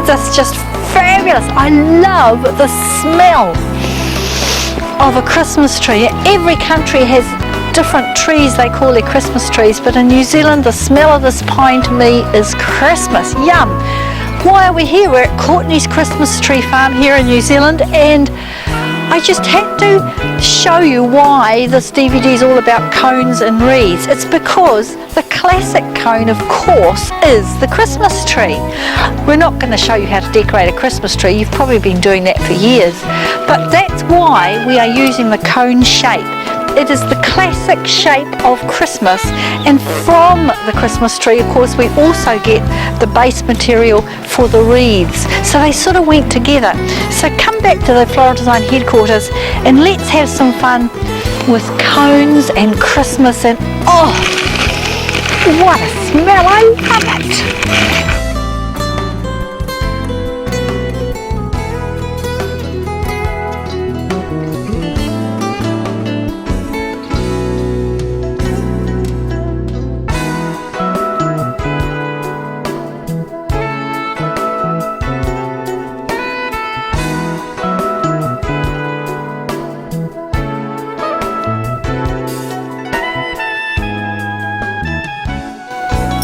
this just fabulous? I love the smell of a Christmas tree. Every country has different trees they call their Christmas trees, but in New Zealand the smell of this pine to me is Christmas. Yum! Why are we here? We're at Courtney's Christmas tree farm here in New Zealand, and I just had to show you why this DVD is all about cones and wreaths. It's because the classic cone, of course, is the Christmas tree. We're not going to show you how to decorate a Christmas tree. You've probably been doing that for years. But that's why we are using the cone shape. It is the classic shape of Christmas, and from the Christmas tree, of course, we also get the base material for the wreaths. So they sort of went together. So come back to the Floral Design headquarters and let's have some fun with cones and Christmas, and oh, what a smell! I love it!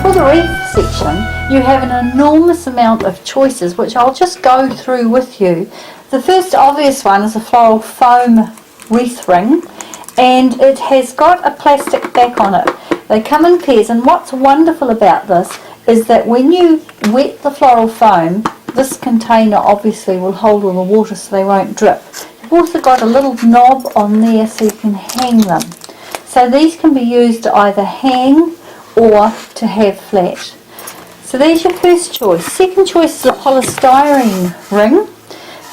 For the wreath section, you have an enormous amount of choices, which I'll just go through with you. The first obvious one is a floral foam wreath ring, and it has got a plastic back on it. They come in pairs, and what's wonderful about this is that when you wet the floral foam, this container obviously will hold all the water so they won't drip. You've also got a little knob on there so you can hang them. So these can be used to either hang or to have flat. So there's your first choice. Second choice is a polystyrene ring.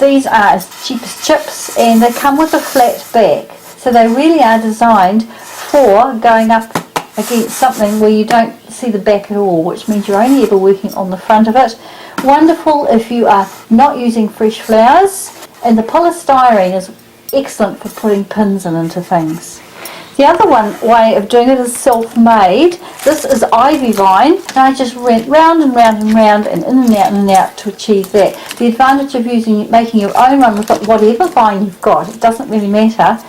These are as cheap as chips, and they come with a flat back. So they really are designed for going up against something where you don't see the back at all, which means you're only ever working on the front of it. Wonderful if you are not using fresh flowers, and the polystyrene is excellent for putting pins into things. The other way of doing it is self-made. This is ivy vine, and I just went round and round and round and in and out to achieve that. The advantage of making your own one with whatever vine you've got, it doesn't really matter,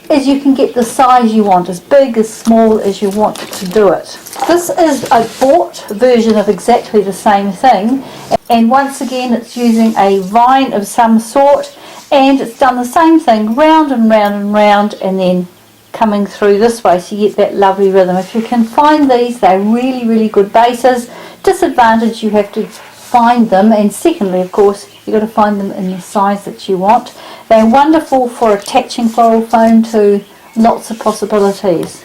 is you can get the size you want, as big, as small as you want to do it. This is a bought version of exactly the same thing, and once again it's using a vine of some sort, and it's done the same thing, round and round and round, and then coming through this way so you get that lovely rhythm. If you can find these, they're really, really good bases. Disadvantage, you have to find them, and secondly, of course, you've got to find them in the size that you want. They're wonderful for attaching floral foam to lots of possibilities.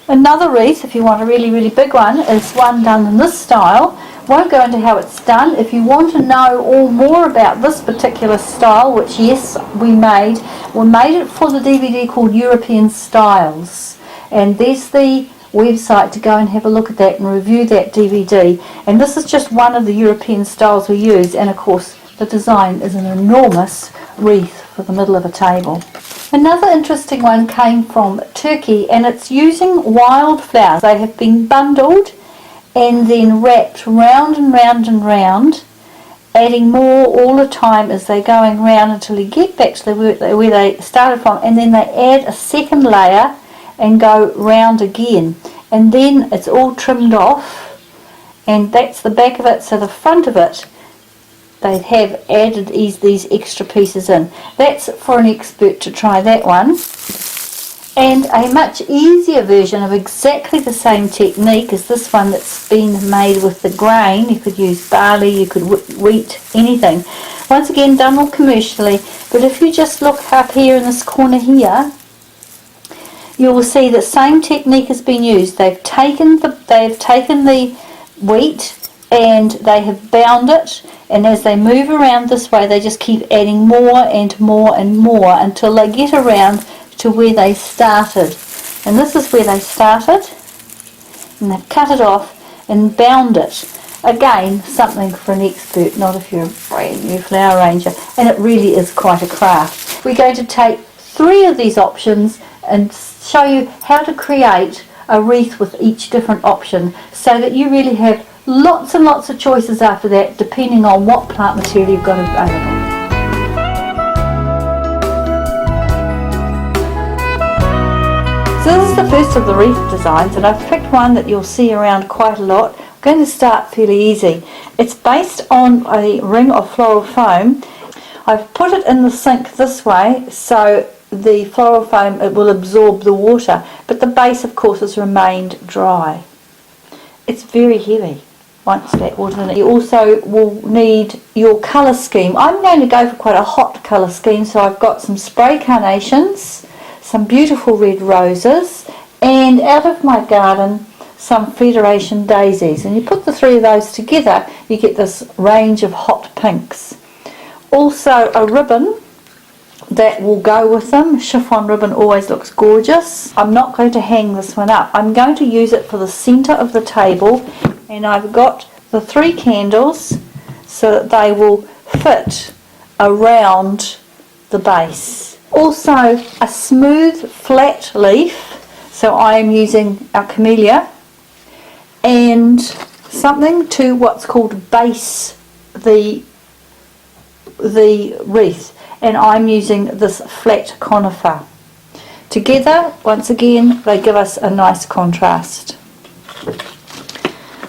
Another wreath, if you want a really, really big one, is one done in this style. Won't go into how it's done. If you want to know all more about this particular style, which yes, we made it for the DVD called European Styles, and there's the website to go and have a look at that and review that DVD. And this is just one of the European styles we use, and of course the design is an enormous wreath for the middle of a table. Another interesting one came from Turkey, and it's using wildflowers. They have been bundled and then wrapped round and round and round, adding more all the time as they're going round until you get back to where they started from, and then they add a second layer and go round again, and then it's all trimmed off, and that's the back of it. So the front of it, they have added these extra pieces in. That's for an expert to try that one. And a much easier version of exactly the same technique is this one that's been made with the grain. You could use barley, you could wheat, anything. Once again, done all commercially, but if you just look up here in this corner here, you will see the same technique has been used. They've taken the wheat and they have bound it, and as they move around this way, they just keep adding more and more and more until they get around to where they started. And this is where they started, and they've cut it off and bound it. Again, something for an expert, not if you're a brand new flower arranger, and it really is quite a craft. We're going to take 3 of these options and show you how to create a wreath with each different option, so that you really have Lots and lots of choices after that, depending on what plant material you've got available. So this is the first of the wreath designs, and I've picked one that you'll see around quite a lot. I'm going to start fairly easy. It's based on a ring of floral foam. I've put it in the sink this way so the floral foam, it will absorb the water, but the base of course has remained dry. It's very heavy once that water's in it. You also will need your colour scheme. I'm going to go for quite a hot colour scheme, so I've got some spray carnations, some beautiful red roses, and out of my garden some Federation daisies, and you put the three of those together, you get this range of hot pinks. Also a ribbon that will go with them. Chiffon ribbon always looks gorgeous. I'm not going to hang this one up. I'm going to use it for the centre of the table, and I've got the 3 candles so that they will fit around the base. Also a smooth flat leaf, so I am using our camellia, and something to what's called base the wreath, and I'm using this flat conifer. Together, once again, they give us a nice contrast.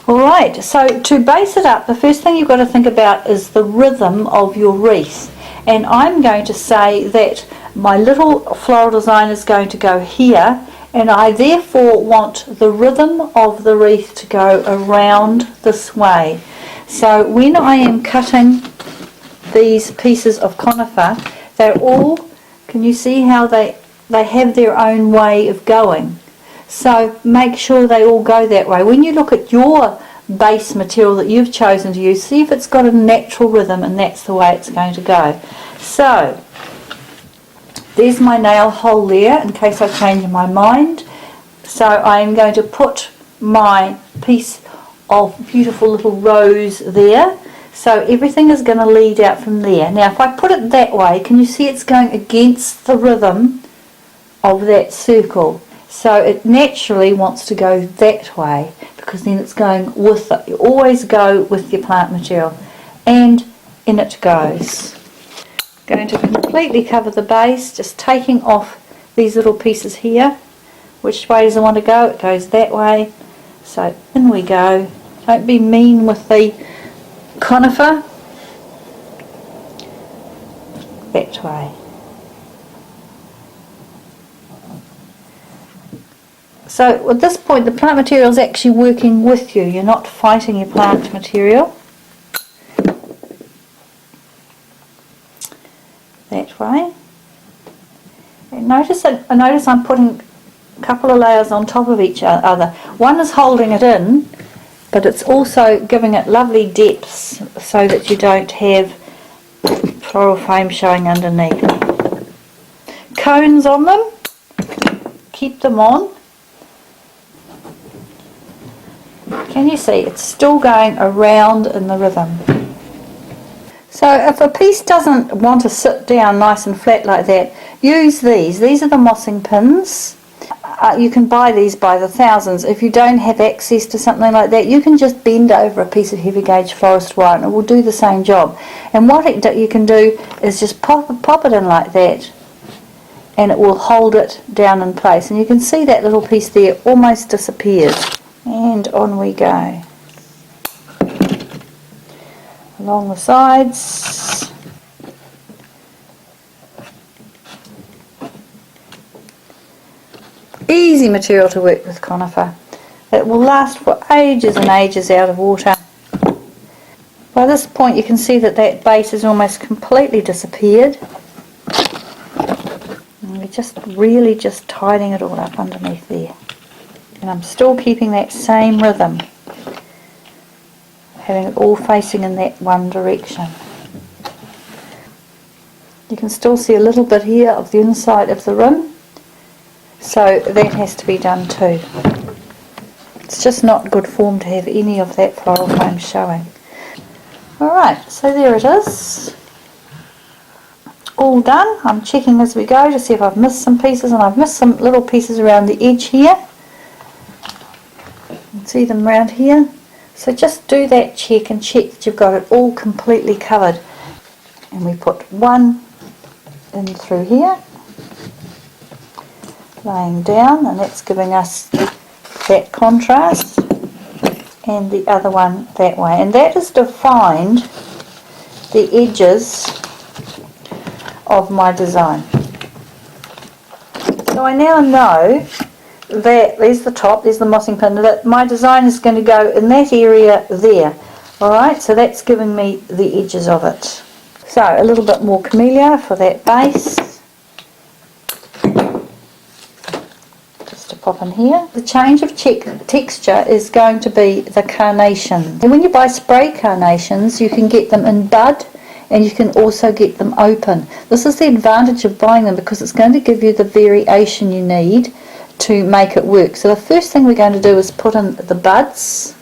Alright, so to base it up, the first thing you've got to think about is the rhythm of your wreath, and I'm going to say that my little floral design is going to go here, and I therefore want the rhythm of the wreath to go around this way. So when I am cutting these pieces of conifer, they're all, can you see how they have their own way of going? So make sure they all go that way. When you look at your base material that you've chosen to use, see if it's got a natural rhythm, and that's the way it's going to go. So there's my nail hole there in case I change my mind. So I'm going to put my piece of beautiful little rose there. So everything is going to lead out from there. Now if I put it that way, can you see it's going against the rhythm of that circle? So it naturally wants to go that way, because then it's going with it. You always go with your plant material, and in it goes. Going to completely cover the base, just taking off these little pieces here. Which way does I want to go? It goes that way. So in we go. Don't be mean with the conifer. That way. So at this point the plant material is actually working with you. You're not fighting your plant material. That way. And notice I'm putting a couple of layers on top of each other. One is holding it in, but it's also giving it lovely depths so that you don't have floral foam showing underneath. Cones on them, keep them on. Can you see it's still going around in the rhythm? So if a piece doesn't want to sit down nice and flat like that, use these. These are the mossing pins. You can buy these by the thousands. If you don't have access to something like that, you can just bend over a piece of heavy gauge forest wire and it will do the same job. And what you can do is just pop it in like that, and it will hold it down in place. And you can see that little piece there almost disappears. And on we go. Along the sides. Easy material to work with conifer. It will last for ages and ages out of water. By this point you can see that that base has almost completely disappeared. And we're just really just tidying it all up underneath there. And I'm still keeping that same rhythm, having it all facing in that one direction. You can still see a little bit here of the inside of the rim, so that has to be done too. It's just not good form to have any of that floral foam showing. Alright, so there it is. All done. I'm checking as we go to see if I've missed some pieces, and I've missed some little pieces around the edge here. You can see them around here. So just do that check and check that you've got it all completely covered. And we put one in through here, laying down, and that's giving us that contrast, and the other one that way. And that has defined the edges of my design. So I now know that there's the top, there's the mossing pin, that my design is going to go in that area there. Alright, so that's giving me the edges of it. So a little bit more camellia for that base. Just to pop in here. The change of texture is going to be the carnation. And when you buy spray carnations, you can get them in bud, and you can also get them open. This is the advantage of buying them, because it's going to give you the variation you need to make it work. So the first thing we're going to do is put in the buds.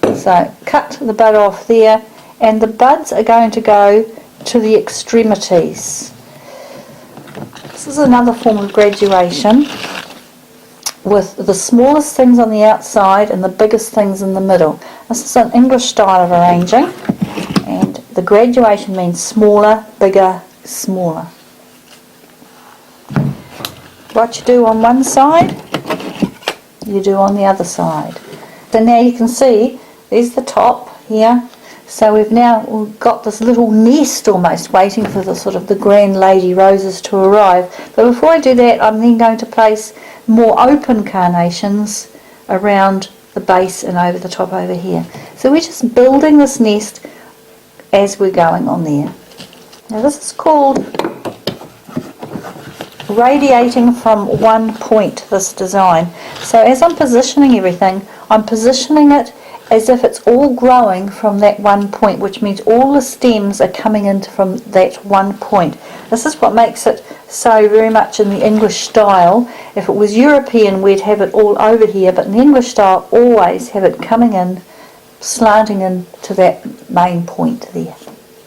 So cut the bud off there, and the buds are going to go to the extremities. This is another form of graduation, with the smallest things on the outside and the biggest things in the middle. This is an English style of arranging, and the graduation means smaller, bigger, smaller. What you do on one side, you do on the other side. So now you can see, there's the top here. So we've now got this little nest almost waiting for the sort of the grand lady roses to arrive. But before I do that, I'm then going to place more open carnations around the base and over the top over here. So we're just building this nest as we're going on there. Now this is called radiating from one point, this design. So as I'm positioning everything, I'm positioning it as if it's all growing from that one point, which means all the stems are coming in from that one point. This is what makes it so very much in the English style. If it was European, we'd have it all over here, but in the English style, always have it coming in, slanting in to that main point there.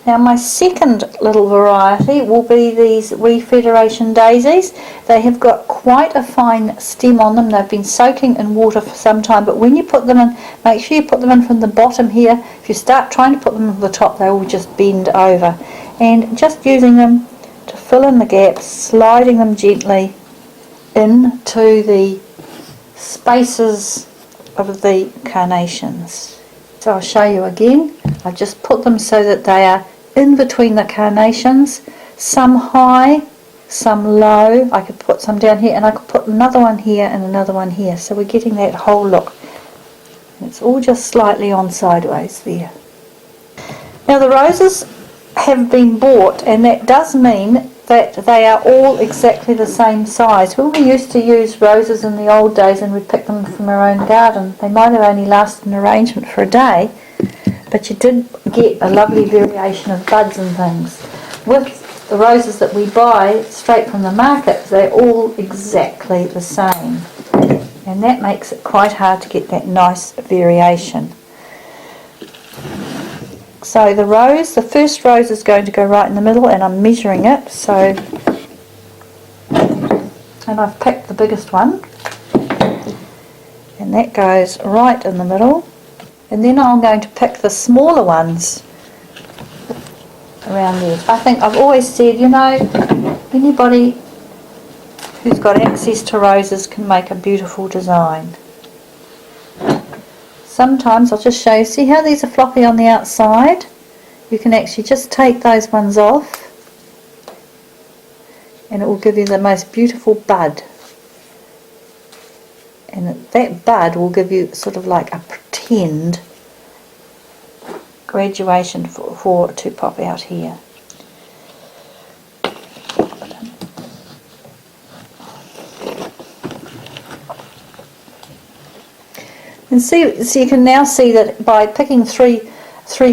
Now my second little variety will be these wee Federation daisies. They have got quite a fine stem on them. They've been soaking in water for some time, but when you put them in, make sure you put them in from the bottom here. If you start trying to put them from the top, they will just bend over. And just using them to fill in the gaps, sliding them gently into the spaces of the carnations. So I'll show you again. I've just put them so that they are in between the carnations, some high, some low. I could put some down here, and I could put another one here and another one here. So we're getting that whole look. It's all just slightly on sideways there. Now the roses have been bought, and that does mean that they are all exactly the same size. When we used to use roses in the old days and we'd pick them from our own garden, they might have only lasted an arrangement for a day, but you did get a lovely variation of buds and things. With the roses that we buy straight from the market, they're all exactly the same, and that makes it quite hard to get that nice variation. So the first rose is going to go right in the middle, and I'm measuring it, so, and I've picked the biggest one, and that goes right in the middle. And then I'm going to pick the smaller ones around there. I think I've always said, you know, anybody who's got access to roses can make a beautiful design. Sometimes I'll just show you, see how these are floppy on the outside? You can actually just take those ones off, and it will give you the most beautiful bud. And that bud will give you sort of like a pretend graduation for to pop out here. And see, so you can now see that by picking three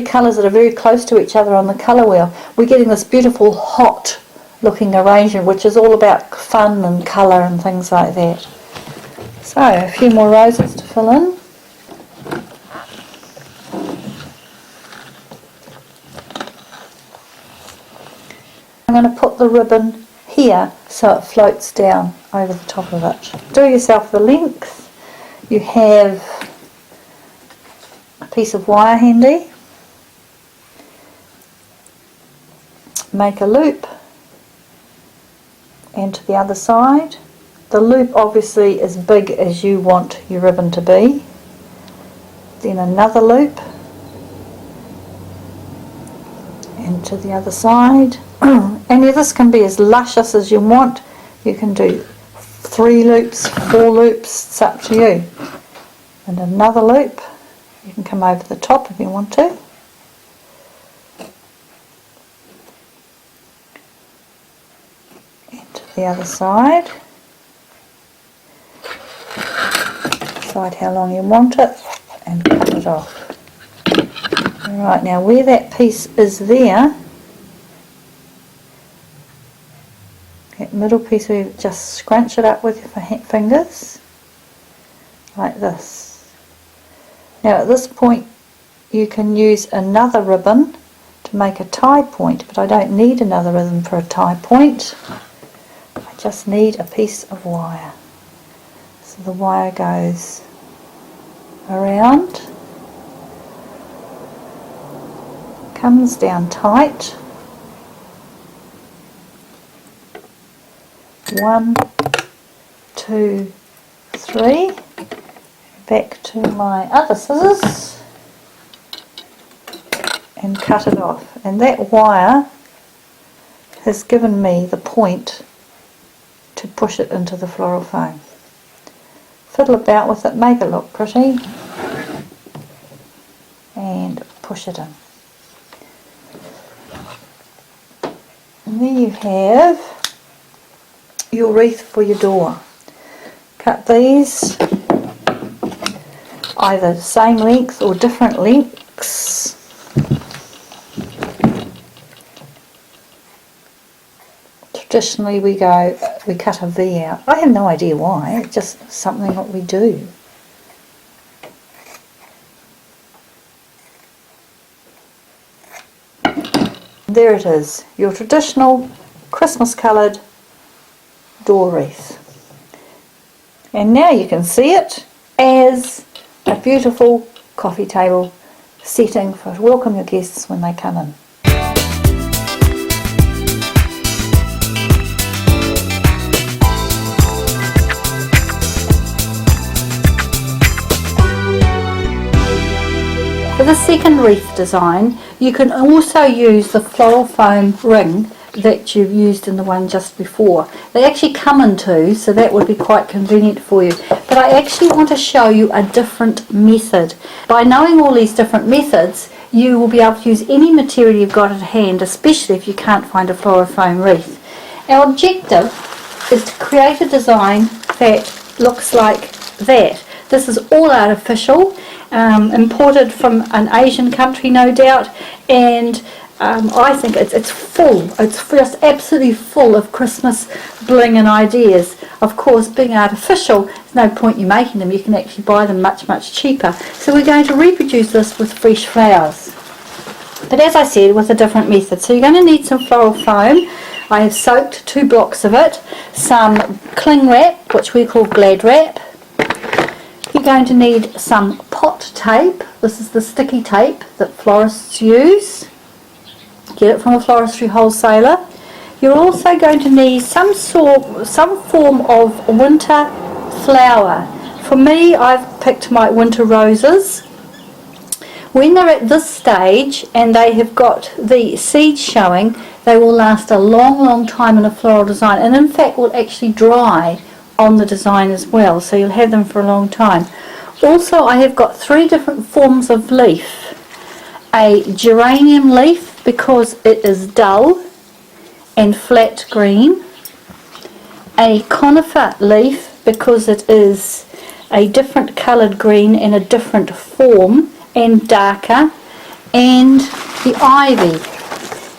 colours that are very close to each other on the colour wheel, we're getting this beautiful hot looking arrangement, which is all about fun and colour and things like that. So, a few more roses to fill in. I'm going to put the ribbon here so it floats down over the top of it. Do yourself the length. You have piece of wire handy. Make a loop, and to the other side. The loop obviously as big as you want your ribbon to be. Then another loop, and to the other side. And this can be as luscious as you want. You can do 3 loops, 4 loops, it's up to you. And another loop. You can come over the top if you want to. And to the other side. Decide how long you want it and cut it off. Alright, now where that piece is there, that middle piece, we just scrunch it up with your fingers like this. Now at this point you can use another ribbon to make a tie point, but I don't need another ribbon for a tie point. I just need a piece of wire. So the wire goes around, comes down tight. 1, 2, 3. Back to my other scissors and cut it off. And that wire has given me the point to push it into the floral foam. Fiddle about with it, make it look pretty, and push it in. And there you have your wreath for your door. Cut these either same length or different lengths. Traditionally we cut a V out. I have no idea why, it's just something that we do. There it is, your traditional Christmas coloured door wreath. And now you can see it as a beautiful coffee table setting for to welcome your guests when they come in. For the second wreath design, you can also use the floral foam ring that you've used in the one just before. They actually come in two, so that would be quite convenient for you. But I actually want to show you a different method. By knowing all these different methods, you will be able to use any material you've got at hand, especially if you can't find a floral foam wreath. Our objective is to create a design that looks like that. This is all artificial, imported from an Asian country no doubt, and I think it's full. It's just absolutely full of Christmas bling and ideas. Of course, being artificial, there's no point you making them. You can actually buy them much cheaper. So we're going to reproduce this with fresh flowers. But as I said, with a different method. So you're going to need some floral foam. I have soaked 2 blocks of it. Some cling wrap, which we call glad wrap. You're going to need some pot tape. This is the sticky tape that florists use. Get it from a floristry wholesaler. You're also going to need some form of winter flower. For me, I've picked my winter roses. When they're at this stage and they have got the seeds showing, they will last a long time in a floral design, and in fact will actually dry on the design as well, so you'll have them for a long time. Also, I have got 3 different forms of leaf. A geranium leaf, because it is dull and flat green. A conifer leaf, because it is a different coloured green and a different form and darker. And the ivy.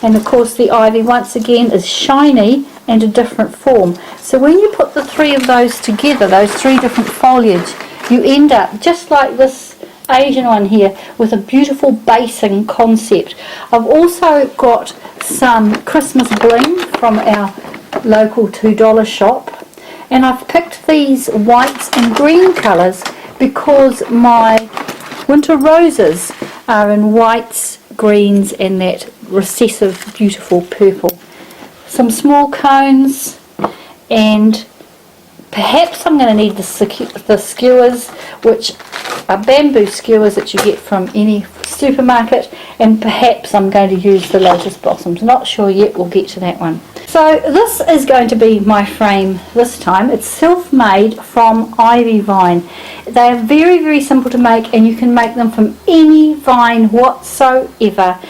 And of course the ivy once again is shiny and a different form. So when you put the 3 of those together, those 3 different foliage, you end up just like this Asian one here with a beautiful basing concept. I've also got some Christmas bling from our local $2 shop, and I've picked these whites and green colours because my Winter roses are in whites, greens and that recessive beautiful purple. Some small cones, and perhaps I'm going to need the skewers, which are bamboo skewers that you get from any supermarket, and perhaps I'm going to use the lotus blossoms. Not sure yet, we'll get to that one. So this is going to be my frame this time. It's self-made from ivy vine. They are very, very simple to make, and you can make them from any vine whatsoever,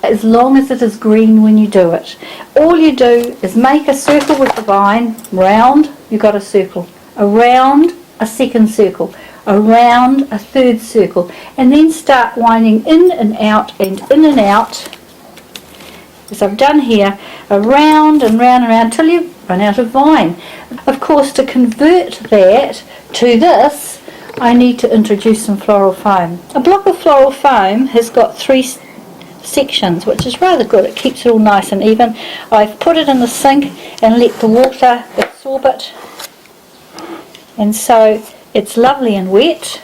as long as it is green when you do it. All you do is make a circle with the vine, round, you've got a circle, around a second circle, around a third circle, and then start winding in and out and in and out, as I've done here, around and round and round till you run out of vine. Of course, to convert that to this, I need to introduce some floral foam. A block of floral foam has got 3 sections, which is rather good. It keeps it all nice and even. I've put it in the sink and let the water absorb it, and so it's lovely and wet.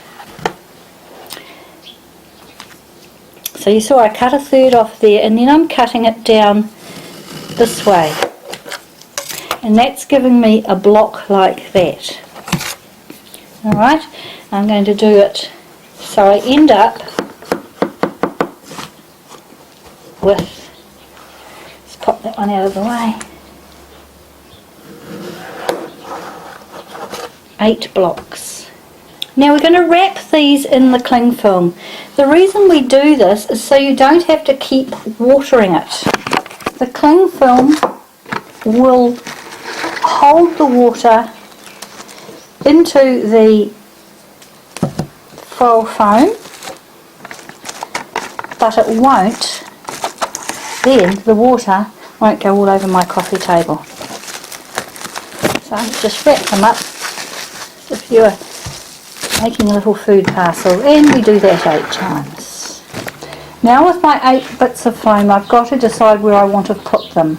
So you saw I cut a third off there, and then I'm cutting it down this way, and that's giving me a block like that. Alright, I'm going to do it so I end up with, let's pop that one out of the way, 8 blocks. Now we're going to wrap these in the cling film. The reason we do this is so you don't have to keep watering it. The cling film will hold the water into the floral foam, but it won't, then the water won't go all over my coffee table. So just wrap them up as if you were making a little food parcel, and we do that 8 times. Now with my 8 bits of foam, I've got to decide where I want to put them.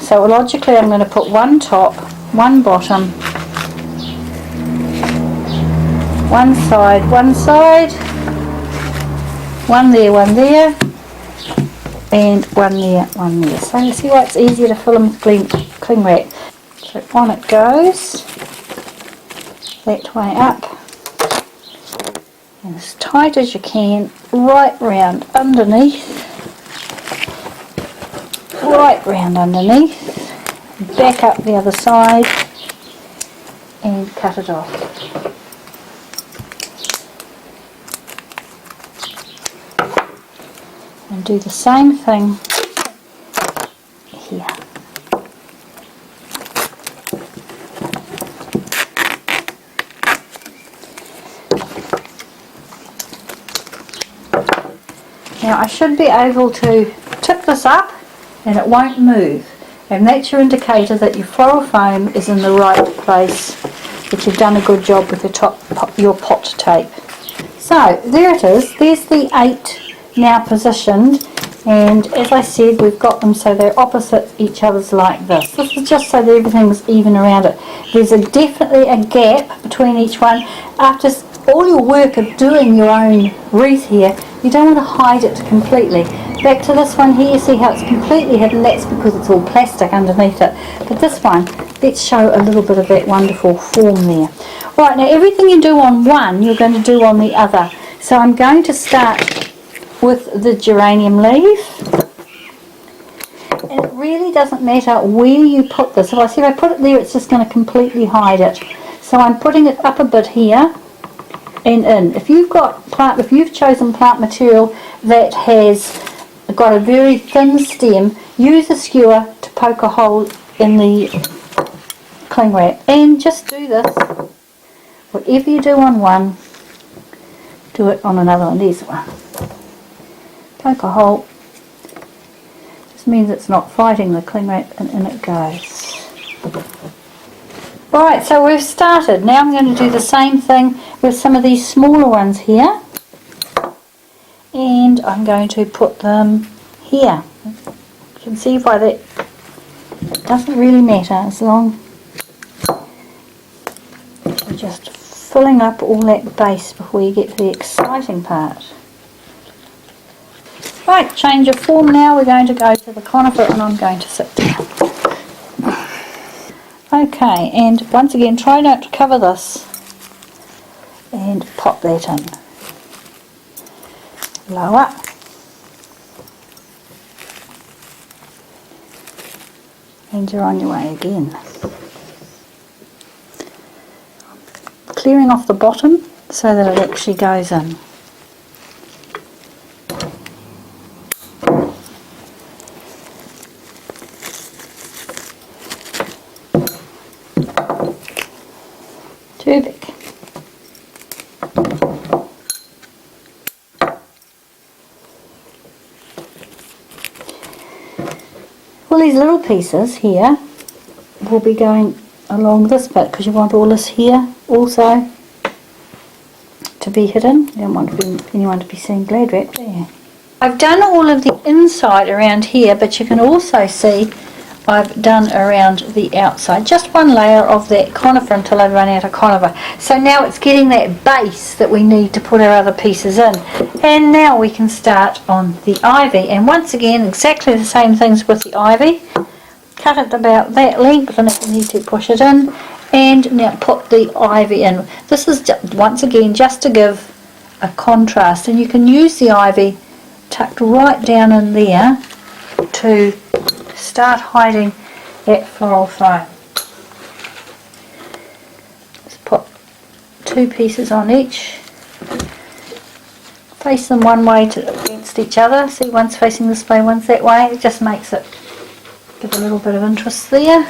So logically I'm going to put one top, one bottom, one side, one there, and one there. So you see why it's easier to fill them with cling wrap. So on it goes, that way up, and as tight as you can, right round underneath, back up the other side, and cut it off. And do the same thing here. Now I should be able to tip this up and it won't move, and that's your indicator that your floral foam is in the right place, that you've done a good job with your pot tape. So there it is, there's the 8 now positioned, and as I said, we've got them so they're opposite each other's like this. This is just so that everything's even around it. There's definitely a gap between each one. After all your work of doing your own wreath here, you don't want to hide it completely. Back to this one here, see how it's completely hidden? That's because it's all plastic underneath it. But this one, let's show a little bit of that wonderful form there. Right, now everything you do on one, you're going to do on the other. So I'm going to start with the geranium leaf. And it really doesn't matter where you put this. If I put it there, it's just going to completely hide it. So I'm putting it up a bit here and in. If you've chosen plant material that has got a very thin stem, use a skewer to poke a hole in the cling wrap, and just do this. Whatever you do on one, do it on another one. There's one. Poke a hole. Just means it's not fighting the cling wrap, and in it goes. Right, so we've started. Now I'm going to do the same thing with some of these smaller ones here, and I'm going to put them here. You can see why that doesn't really matter as long as you just filling up all that base before you get to the exciting part. Right, change of form now. We're going to go to the conifer and I'm going to sit down. Okay, and once again try not to cover this and pop that in. Lower. And you're on your way again. Clearing off the bottom so that it actually goes in. Too big. All these little pieces here will be going along this bit because you want all this here also to be hidden. You don't want anyone to be seeing glad wrap there. I've done all of the inside around here, but you can also see I've done around the outside. Just one layer of that conifer until I run out of conifer. So now it's getting that base that we need to put our other pieces in. And now we can start on the ivy. And once again, exactly the same things with the ivy. Cut it about that length, and if you need to, push it in. And now put the ivy in. This is once again just to give a contrast. And you can use the ivy tucked right down in there to start hiding that floral foam. Just put 2 pieces on each. Face them one way against each other. See, one's facing this way, one's that way. It just makes it give a little bit of interest there.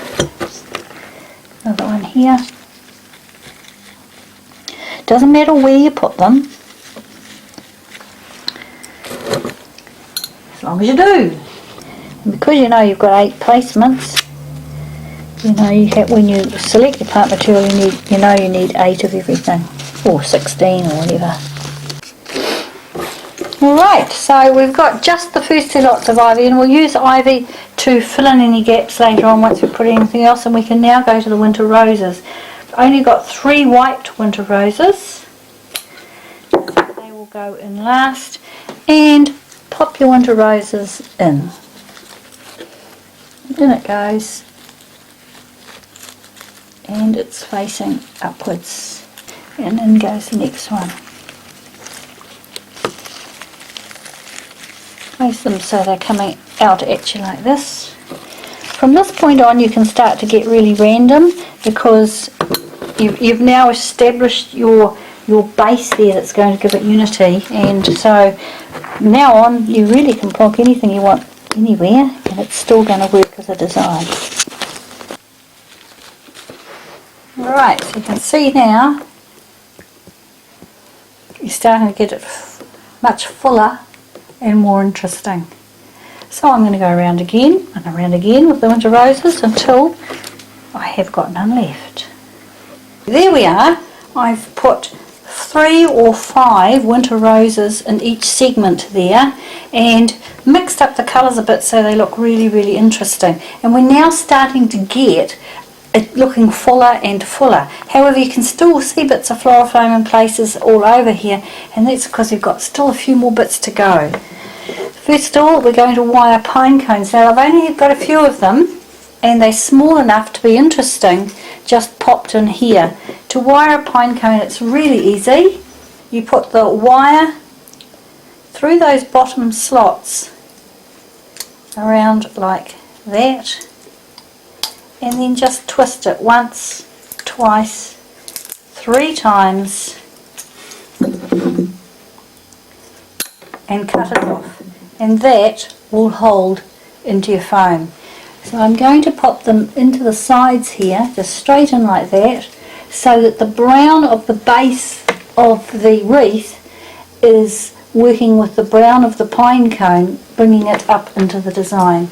Another one here. Doesn't matter where you put them, as long as you do. And because you know you've got 8 placements, you know when you select your plant material, you need 8 of everything, or 16 or whatever. Alright, so we've got just the first 2 lots of ivy, and we'll use ivy to fill in any gaps later on once we put anything else, and we can now go to the winter roses. I've only got 3 white winter roses. They will go in last, and pop your winter roses in. In it goes, and it's facing upwards, and in goes the next one. Place them so they're coming out at you like this. From this point on you can start to get really random because you've now established your base there that's going to give it unity, and so now on you really can plonk anything you want anywhere and it's still going to work as a design. Alright, so you can see now you're starting to get it much fuller and more interesting. So I'm going to go around again and around again with the winter roses until I have got none left. There we are. I've put 3 or 5 winter roses in each segment there and mixed up the colours a bit so they look really, really interesting. And we're now starting to get it looking fuller and fuller. However, you can still see bits of floral foam in places all over here, and that's because we've got still a few more bits to go. First of all, we're going to wire pine cones. Now I've only got a few of them and they're small enough to be interesting, just popped in here. To wire a pine cone, it's really easy. You put the wire through those bottom slots around like that, and then just twist it once, twice, 3 times and cut it off, and that will hold into your foam. So I'm going to pop them into the sides here, just straight in like that, so that the brown of the base of the wreath is working with the brown of the pine cone, bringing it up into the design.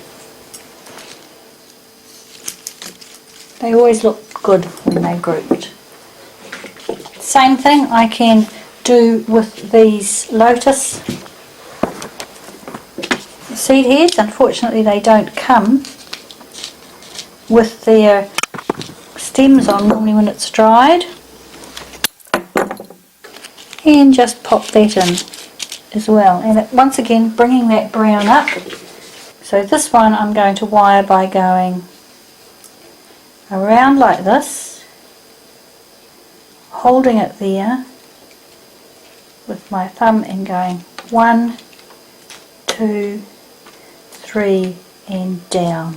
They always look good when they're grouped. Same thing I can do with these lotus seed heads. Unfortunately they don't come with their stems on normally when it's dried. and just pop that in as well, and once again bringing that brown up. So this one I'm going to wire by going around like this, holding it there with my thumb and going 1, 2, 3 and down.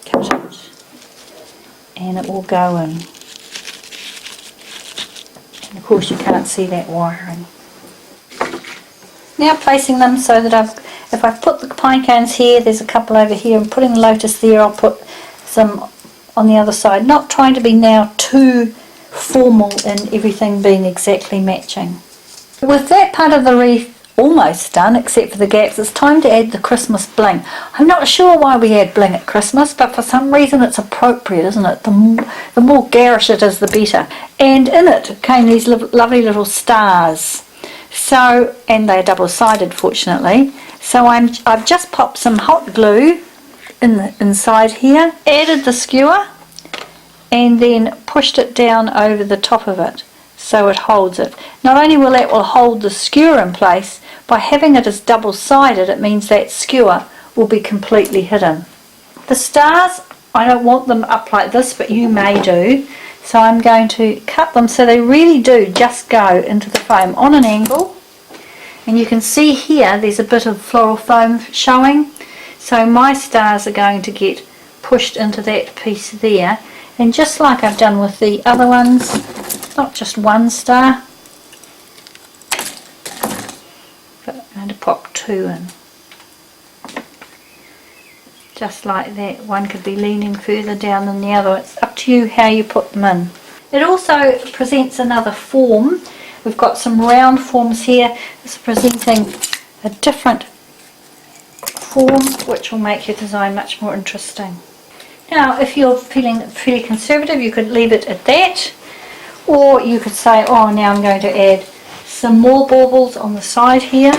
Cut it and it will go in. And of course you can't see that wiring. Now placing them so that if I've put the pine cones here, there's a couple over here, and putting the lotus there, I'll put some on the other side, not trying to be now too formal in everything being exactly matching. With that part of the wreath almost done, except for the gaps, it's time to add the Christmas bling. I'm not sure why we add bling at Christmas, but for some reason it's appropriate, isn't it? The more garish it is, the better. And in it came these lovely little stars. So, and they're double-sided fortunately. So I've just popped some hot glue in the inside here, added the skewer, and then pushed it down over the top of it so it holds it. Not only will hold the skewer in place, by having it as double-sided it means that skewer will be completely hidden. The stars, I don't want them up like this, but you may do. So I'm going to cut them so they really do just go into the foam on an angle. And you can see here there's a bit of floral foam showing. So my stars are going to get pushed into that piece there. And just like I've done with the other ones, not just one star, but I'm going to pop 2 in. Just like that. One could be leaning further down than the other. It's up to you how you put them in. It also presents another form. We've got some round forms here. This is presenting a different form which will make your design much more interesting. Now if you're feeling fairly conservative, you could leave it at that, or you could say, oh, now I'm going to add some more baubles on the side here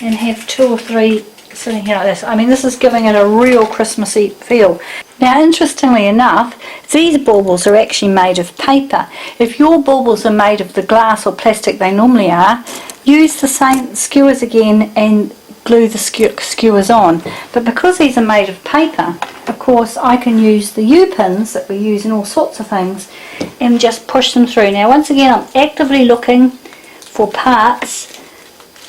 and have 2 or 3 sitting here like this. I mean, this is giving it a real Christmassy feel. Now interestingly enough, these baubles are actually made of paper. If your baubles are made of the glass or plastic they normally are, use the same skewers again and glue the skewers on. But because these are made of paper, of course I can use the U-pins that we use in all sorts of things and just push them through. Now once again I'm actively looking for parts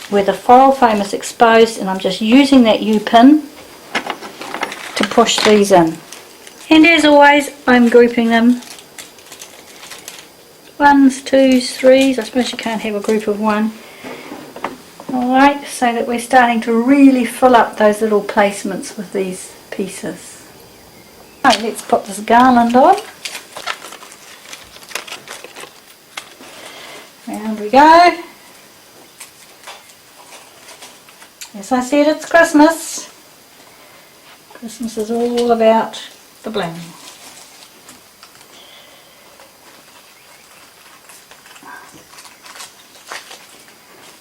where the floral foam is exposed, and I'm just using that U-pin to push these in. And as always I'm grouping them 1s, 2s, 3s. I suppose you can't have a group of 1. Alright, so that we're starting to really fill up those little placements with these pieces. Right, let's put this garland on. Round we go. As I said, it's Christmas. Christmas is all about the bling.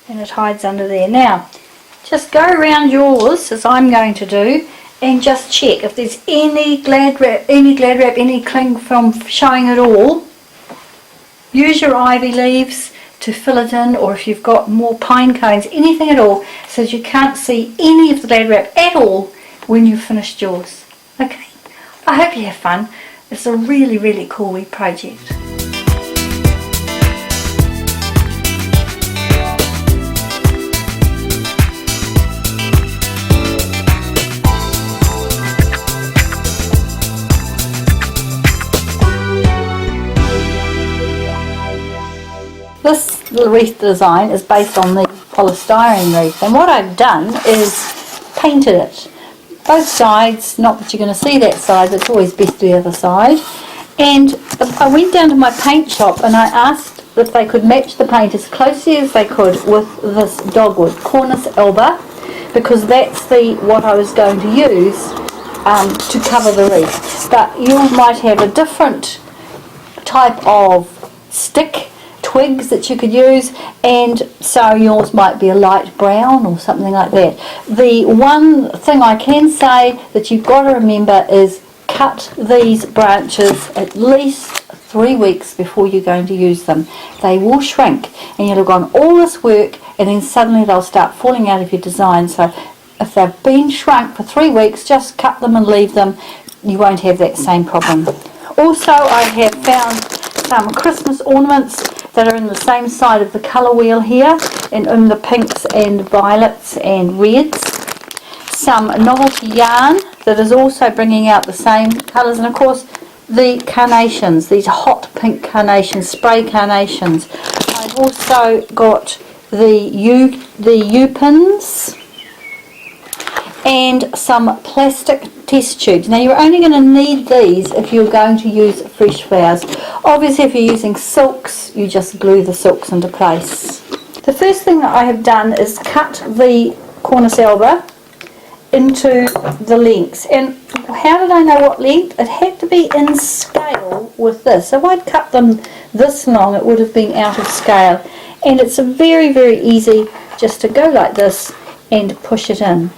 And it hides under there. Now, just go around yours, as I'm going to do, and just check if there's any glad wrap, any cling film showing at all. Use your ivy leaves to fill it in, or if you've got more pine cones, anything at all, so that you can't see any of the glad wrap at all when you've finished yours. Okay, I hope you have fun. It's a really, really cool wee project. This wreath design is based on the polystyrene wreath, and what I've done is painted it. Both sides, not that you're going to see that side, it's always best the other side. And I went down to my paint shop and I asked if they could match the paint as closely as they could with this dogwood, Cornus alba, because that's what I was going to use to cover the wreath. But you might have a different type of stick, twigs that you could use, and so yours might be a light brown or something like that. The one thing I can say that you've got to remember is cut these branches at least 3 weeks before you're going to use them. They will shrink, and you'll have gone all this work and then suddenly they'll start falling out of your design. So if they've been shrunk for 3 weeks, just cut them and leave them. You won't have that same problem. Also, I have found some Christmas ornaments that are in the same side of the colour wheel here, and in the pinks and violets and reds. Some novelty yarn that is also bringing out the same colours, and of course the carnations, these hot pink carnations, spray carnations. I've also got the U-pins and some plastic test tubes. Now you're only going to need these if you're going to use fresh flowers. Obviously if you're using silks, you just glue the silks into place. The first thing that I have done is cut the cornice elbow into the lengths. And how did I know what length? It had to be in scale with this. If I'd cut them this long, it would have been out of scale. And it's very, very easy just to go like this and push it in.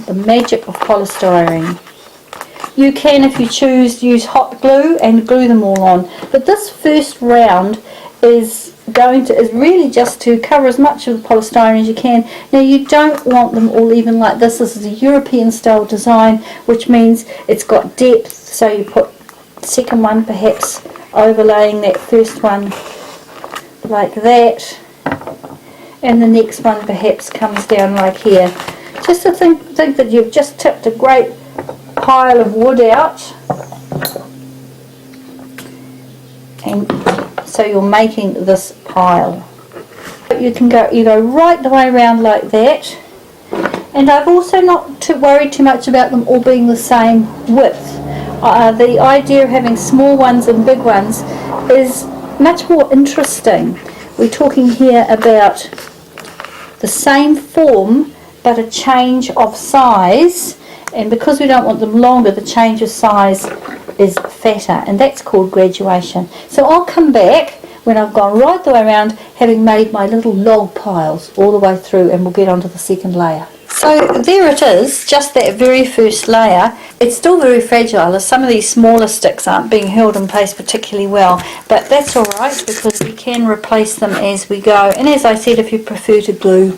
The magic of polystyrene. You can, if you choose, use hot glue and glue them all on, but this first round is really just to cover as much of the polystyrene as you can. Now you don't want them all even like this. This is a European style design, which means it's got depth, so you put the second one perhaps overlaying that first one like that, and the next one perhaps comes down like here. Just to think that you've just tipped a great pile of wood out, and so you're making this pile. You go right the way around like that, and I've also not worried too much about them all being the same width. The idea of having small ones and big ones is much more interesting. We're talking here about the same form but a change of size, and because we don't want them longer, the change of size is fatter, and that's called graduation. So I'll come back when I've gone right the way around, having made my little log piles all the way through, and we'll get onto the second layer. So there it is, just that very first layer. It's still very fragile, as some of these smaller sticks aren't being held in place particularly well, but that's alright because we can replace them as we go. And as I said, if you prefer to glue,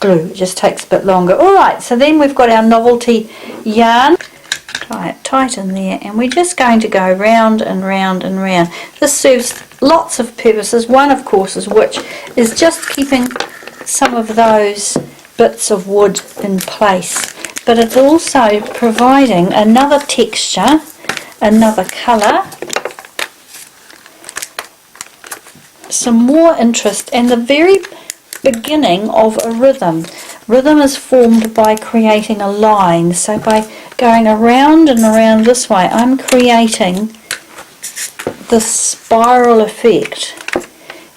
it just takes a bit longer. Alright, so then we've got our novelty yarn. Tie it tight in there, and we're just going to go round and round and round. This serves lots of purposes. One, of course, is just keeping some of those bits of wood in place, but it's also providing another texture, another colour, some more interest, and the very beginning of a rhythm. Rhythm is formed by creating a line, so by going around and around this way, I'm creating the spiral effect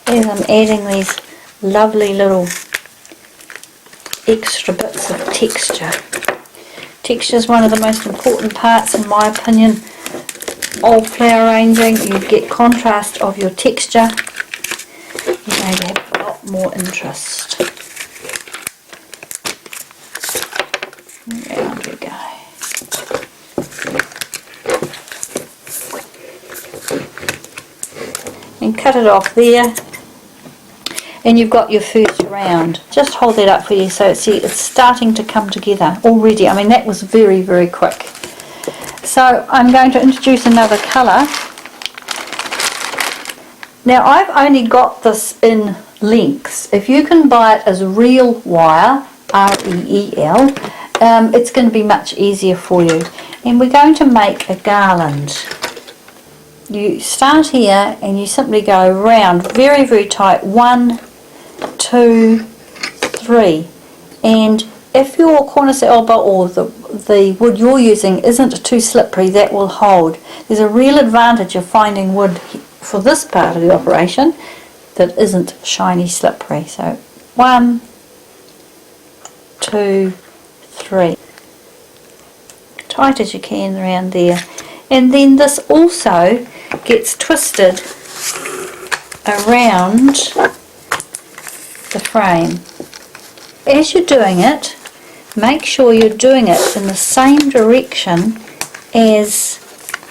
as I'm adding these lovely little extra bits of texture. Texture is one of the most important parts, in my opinion, of flower arranging. You get contrast of your texture, you're going to have a lot more interest. Round we go. And cut it off there, and you've got your first round. Just hold that up for you, so see it's starting to come together already. I mean, that was very, very quick. So I'm going to introduce another colour. Now I've only got this in lengths. If you can buy it as real wire, R-E-E-L, it's going to be much easier for you. And we're going to make a garland. You start here and you simply go round very, very tight. 1, 2, 3. And if your cornice elbow or the wood you're using isn't too slippery, that will hold. There's a real advantage of finding wood for this part of the operation that isn't shiny slippery. So 1, 2, 3. Tight as you can around there. And then this also gets twisted around the frame. As you're doing it, make sure you're doing it in the same direction as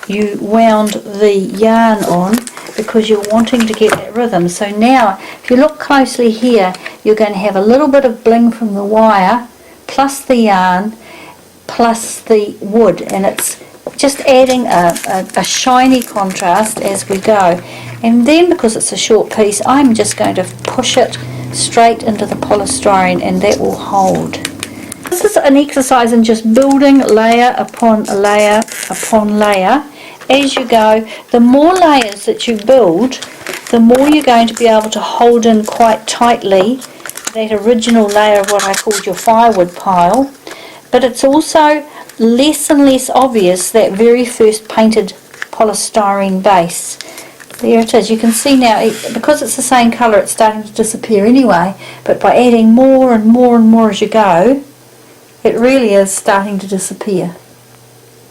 you wound the yarn on, because you're wanting to get that rhythm. So now, if you look closely here, you're going to have a little bit of bling from the wire, plus the yarn, plus the wood, and it's just adding a shiny contrast as we go. And then, because it's a short piece, I'm just going to push it straight into the polystyrene, and that will hold. This is an exercise in just building layer upon layer upon layer. As you go, the more layers that you build, the more you're going to be able to hold in quite tightly that original layer of what I called your firewood pile. But it's also less and less obvious, that very first painted polystyrene base. There it is. You can see now, because it's the same colour, it's starting to disappear anyway, but by adding more and more and more as you go, it really is starting to disappear.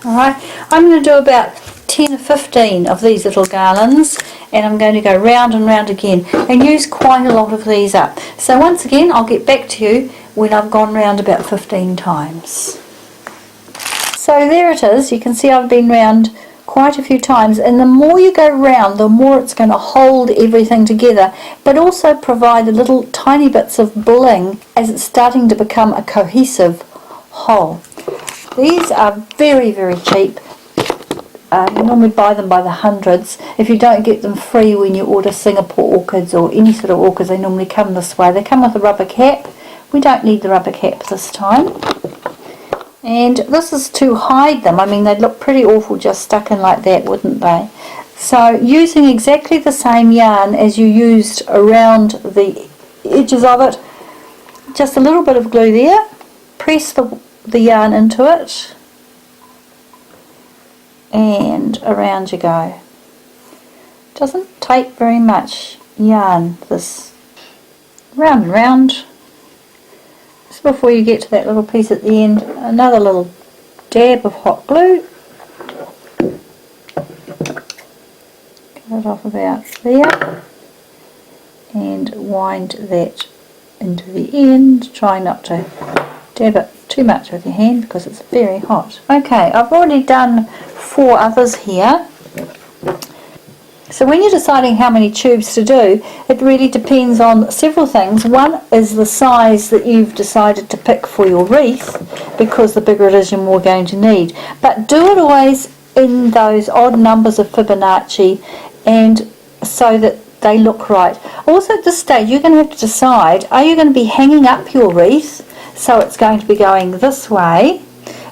Alright, I'm going to do about 10 or 15 of these little garlands, and I'm going to go round and round again and use quite a lot of these up. So once again, I'll get back to you when I've gone round about 15 times. So there it is. You can see I've been round quite a few times, and the more you go round, the more it's going to hold everything together, but also provide the little tiny bits of bling as it's starting to become a cohesive whole. These are very, very cheap. You normally buy them by the hundreds. If you don't get them free when you order Singapore orchids or any sort of orchids, they normally come this way. They come with a rubber cap. We don't need the rubber cap this time. And this is to hide them. I mean, they'd look pretty awful just stuck in like that, wouldn't they? So using exactly the same yarn as you used around the edges of it, just a little bit of glue there, press the yarn into it, and around you go. Doesn't take very much yarn, this. Round and round. Just before you get to that little piece at the end, another little dab of hot glue. Get it off about there, and wind that into the end. Try not to dab it too much with your hand because it's very hot. Okay, I've already done 4 others here. So when you're deciding how many tubes to do, it really depends on several things. One is the size that you've decided to pick for your wreath, because the bigger it is, you're more going to need. But do it always in those odd numbers of Fibonacci, and so that they look right. Also at this stage, you're going to have to decide, are you going to be hanging up your wreath so it's going to be going this way,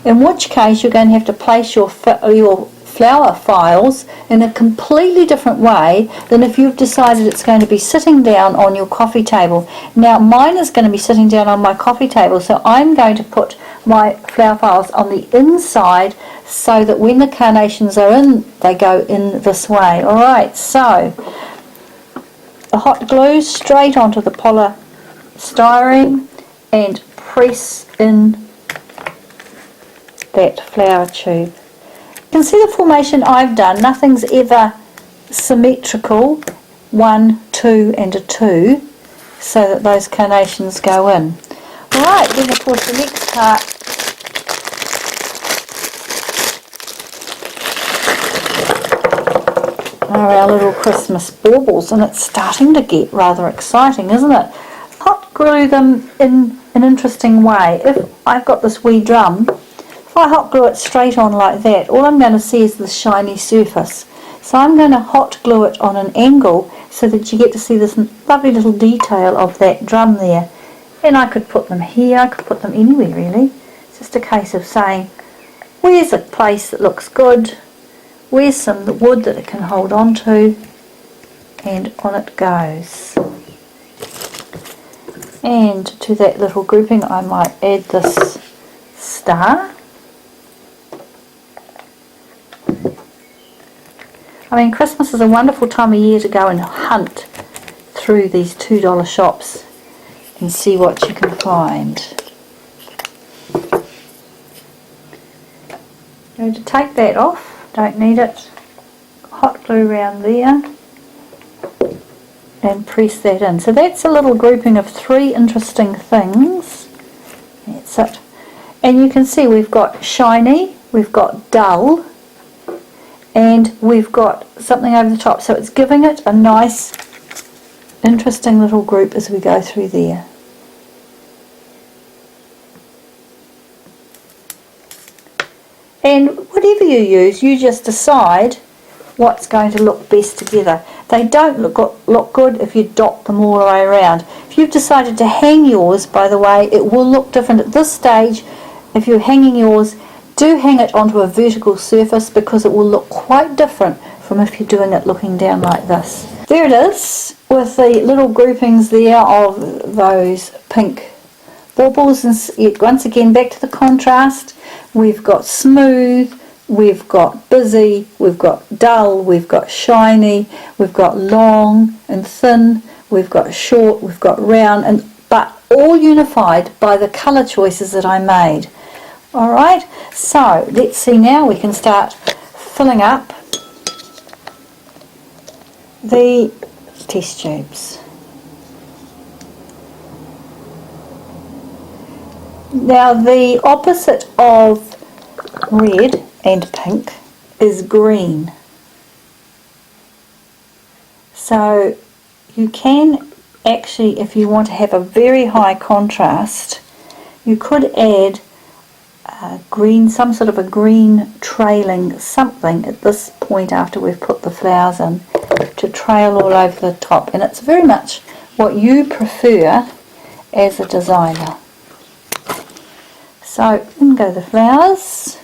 in which case you're going to have to place your flower files in a completely different way than if you've decided it's going to be sitting down on your coffee table. Now mine is going to be sitting down on my coffee table, so I'm going to put my flower files on the inside so that when the carnations are in, they go in this way. Alright, so the hot glue straight onto the polystyrene and press in that flower tube. You can see the formation I've done. Nothing's ever symmetrical, 1, 2 and a 2, so that those carnations go in. Alright, then of course the next part are our little Christmas baubles, and it's starting to get rather exciting, isn't it? Hot glue them in an interesting way. If I've got this wee drum, if I hot glue it straight on like that, all I'm going to see is this shiny surface. So I'm going to hot glue it on an angle so that you get to see this lovely little detail of that drum there. And I could put them here, I could put them anywhere really. It's just a case of saying, where's a place that looks good, where's some wood that it can hold on to, and on it goes. And to that little grouping I might add this star. I mean, Christmas is a wonderful time of year to go and hunt through these $2 shops and see what you can find. I'm going to take that off, don't need it. Hot glue around there and press that in. So that's a little grouping of 3 interesting things. That's it. And you can see we've got shiny, we've got dull, and we've got something over the top. So it's giving it a nice, interesting little group as we go through there. And whatever you use, you just decide what's going to look best together. They don't look good if you dot them all the way around. If you've decided to hang yours, by the way, it will look different at this stage. If you're hanging yours, do hang it onto a vertical surface, because it will look quite different from if you're doing it looking down like this. There it is, with the little groupings there of those pink baubles. And once again, back to the contrast, we've got smooth, we've got busy, we've got dull, we've got shiny, we've got long and thin, we've got short, we've got round, but all unified by the colour choices that I made. Alright, so let's see now, we can start filling up the test tubes. Now the opposite of red and pink is green. So you can actually, if you want to have a very high contrast, you could add green, some sort of a green trailing something at this point after we've put the flowers in, to trail all over the top. And it's very much what you prefer as a designer. So in go the flowers.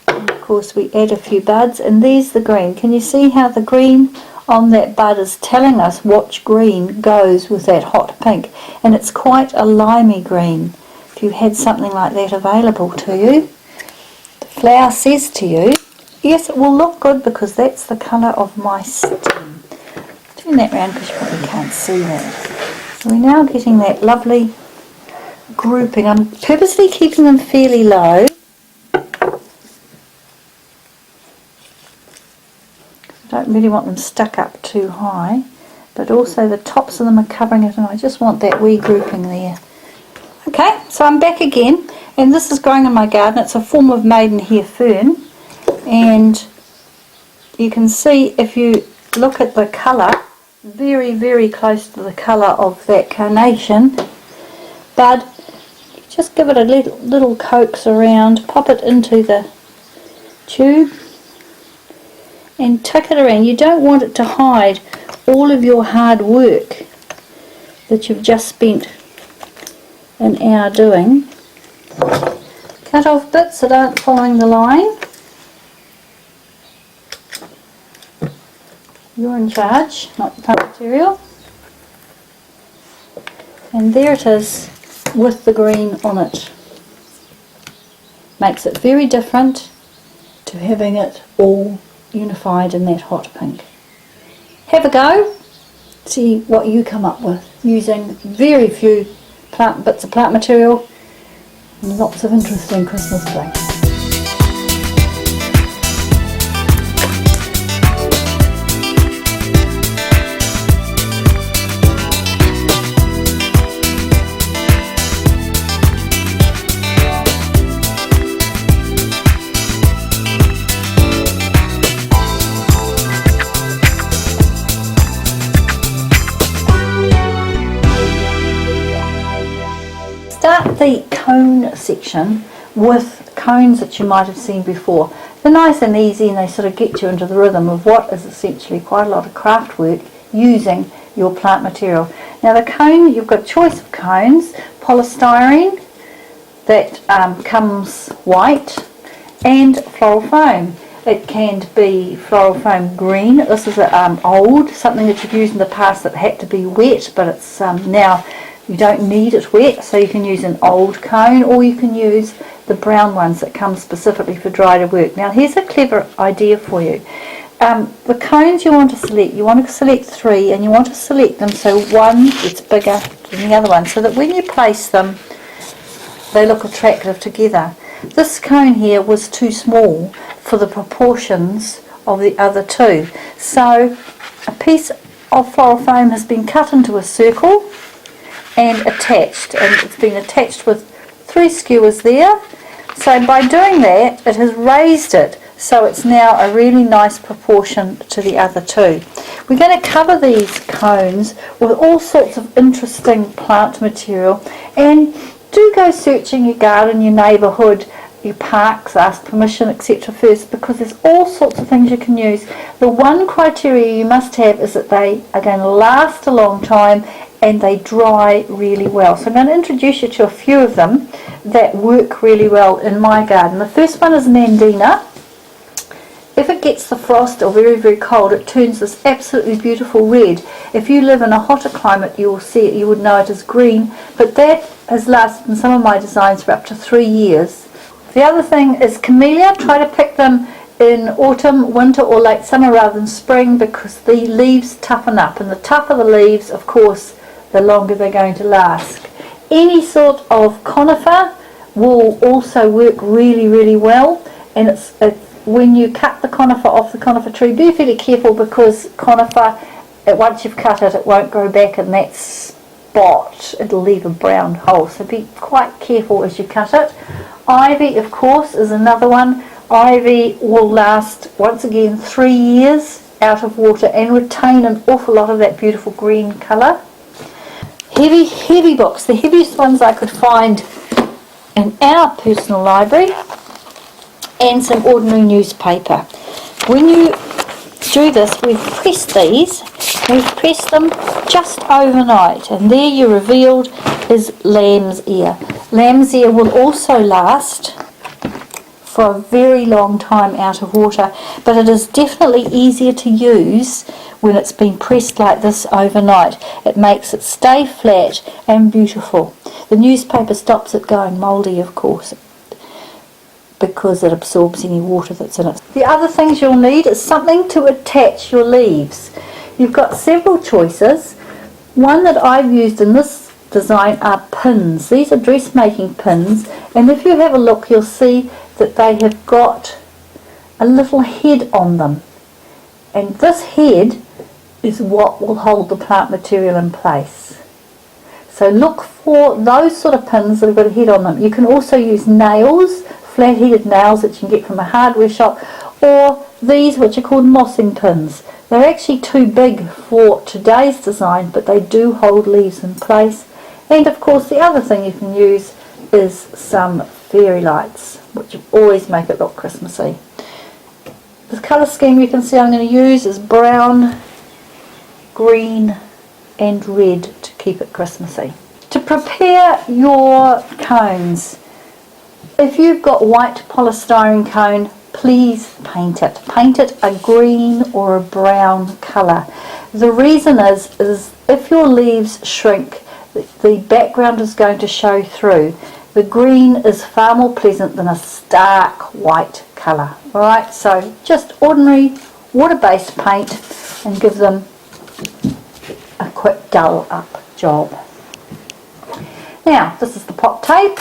And of course we add a few buds, and there's the green. Can you see how the green on that bud is telling us which green goes with that hot pink? And it's quite a limey green. If you had something like that available to you, the flower says to you, yes, it will look good because that's the colour of my stem. Turn that round because you probably can't see that. So we're now getting that lovely grouping. I'm purposely keeping them fairly low. I don't really want them stuck up too high, but also the tops of them are covering it, and I just want that wee grouping there. Okay, so I'm back again, and this is growing in my garden. It's a form of maidenhair fern, and you can see if you look at the colour, very, very close to the colour of that carnation bud. Just give it a little coax around, pop it into the tube and tuck it around. You don't want it to hide all of your hard work that you've just spent an hour doing. Cut off bits that aren't following the line. You're in charge, not the plant material. And there it is with the green on it. Makes it very different to having it all unified in that hot pink. Have a go, see what you come up with using very few bits of plant material and lots of interesting Christmas things. Start the cone section with cones that you might have seen before. They're nice and easy, and they sort of get you into the rhythm of what is essentially quite a lot of craft work using your plant material. Now the cone, you've got a choice of cones, polystyrene that comes white, and floral foam. It can be floral foam green. This is old, something that you've used in the past that had to be wet, but it's now you don't need it wet, so you can use an old cone, or you can use the brown ones that come specifically for dried work. Now here's a clever idea for you. The cones you want to select 3, and you want to select them so one gets bigger than the other one, so that when you place them they look attractive together. This cone here was too small for the proportions of the other two, so a piece of floral foam has been cut into a circle and attached, and it's been attached with 3 skewers there, So by doing that, it has raised it, so it's now a really nice proportion to the other two. We're going to cover these cones with all sorts of interesting plant material, and do go searching your garden, your neighbourhood, your parks, ask permission, etc. first, because there's all sorts of things you can use. The one criteria you must have is that they are going to last a long time and they dry really well. So I'm going to introduce you to a few of them that work really well in my garden. The first one is Nandina. If it gets the frost or very, very cold, it turns this absolutely beautiful red. If you live in a hotter climate, you will see it, you would know it as green, but that has lasted in some of my designs for up to 3 years. The other thing is camellia. Try to pick them in autumn, winter or late summer rather than spring, because the leaves toughen up, and the tougher the leaves, of course, the longer they're going to last. Any sort of conifer will also work really, really well, and it's when you cut the conifer off the conifer tree, be fairly careful, because conifer, once you've cut it, it won't grow back in that spot. It'll leave a brown hole, so be quite careful as you cut it. Ivy, of course, is another one. Ivy will last, once again, 3 years out of water and retain an awful lot of that beautiful green colour. Heavy books, the heaviest ones I could find in our personal library, and some ordinary newspaper. When you do this, we've pressed these, we've pressed them just overnight, and there you're revealed is lamb's ear. Lamb's ear will also last for a very long time out of water, but it is definitely easier to use when it's been pressed like this overnight. It makes it stay flat and beautiful. The newspaper stops it going mouldy, of course, because it absorbs any water that's in it. The other things you'll need is something to attach your leaves. You've got several choices. One that I've used in this design are pins. These are dressmaking pins, and if you have a look, you'll see that they have got a little head on them, and this head is what will hold the plant material in place. So look for those sort of pins that have got a head on them. You can also use nails, flat-headed nails that you can get from a hardware shop, or these which are called mossing pins. They're actually too big for today's design, but they do hold leaves in place. And of course the other thing you can use is some fairy lights, which always make it look Christmassy. The colour scheme you can see I'm going to use is brown, green and red to keep it Christmassy. To prepare your cones, if you've got white polystyrene cone, please paint it. Paint it a green or a brown colour. The reason is if your leaves shrink, the background is going to show through. The green is far more pleasant than a stark white colour. Alright, so just ordinary water-based paint and give them a quick dull up job. Now, this is the pot tape,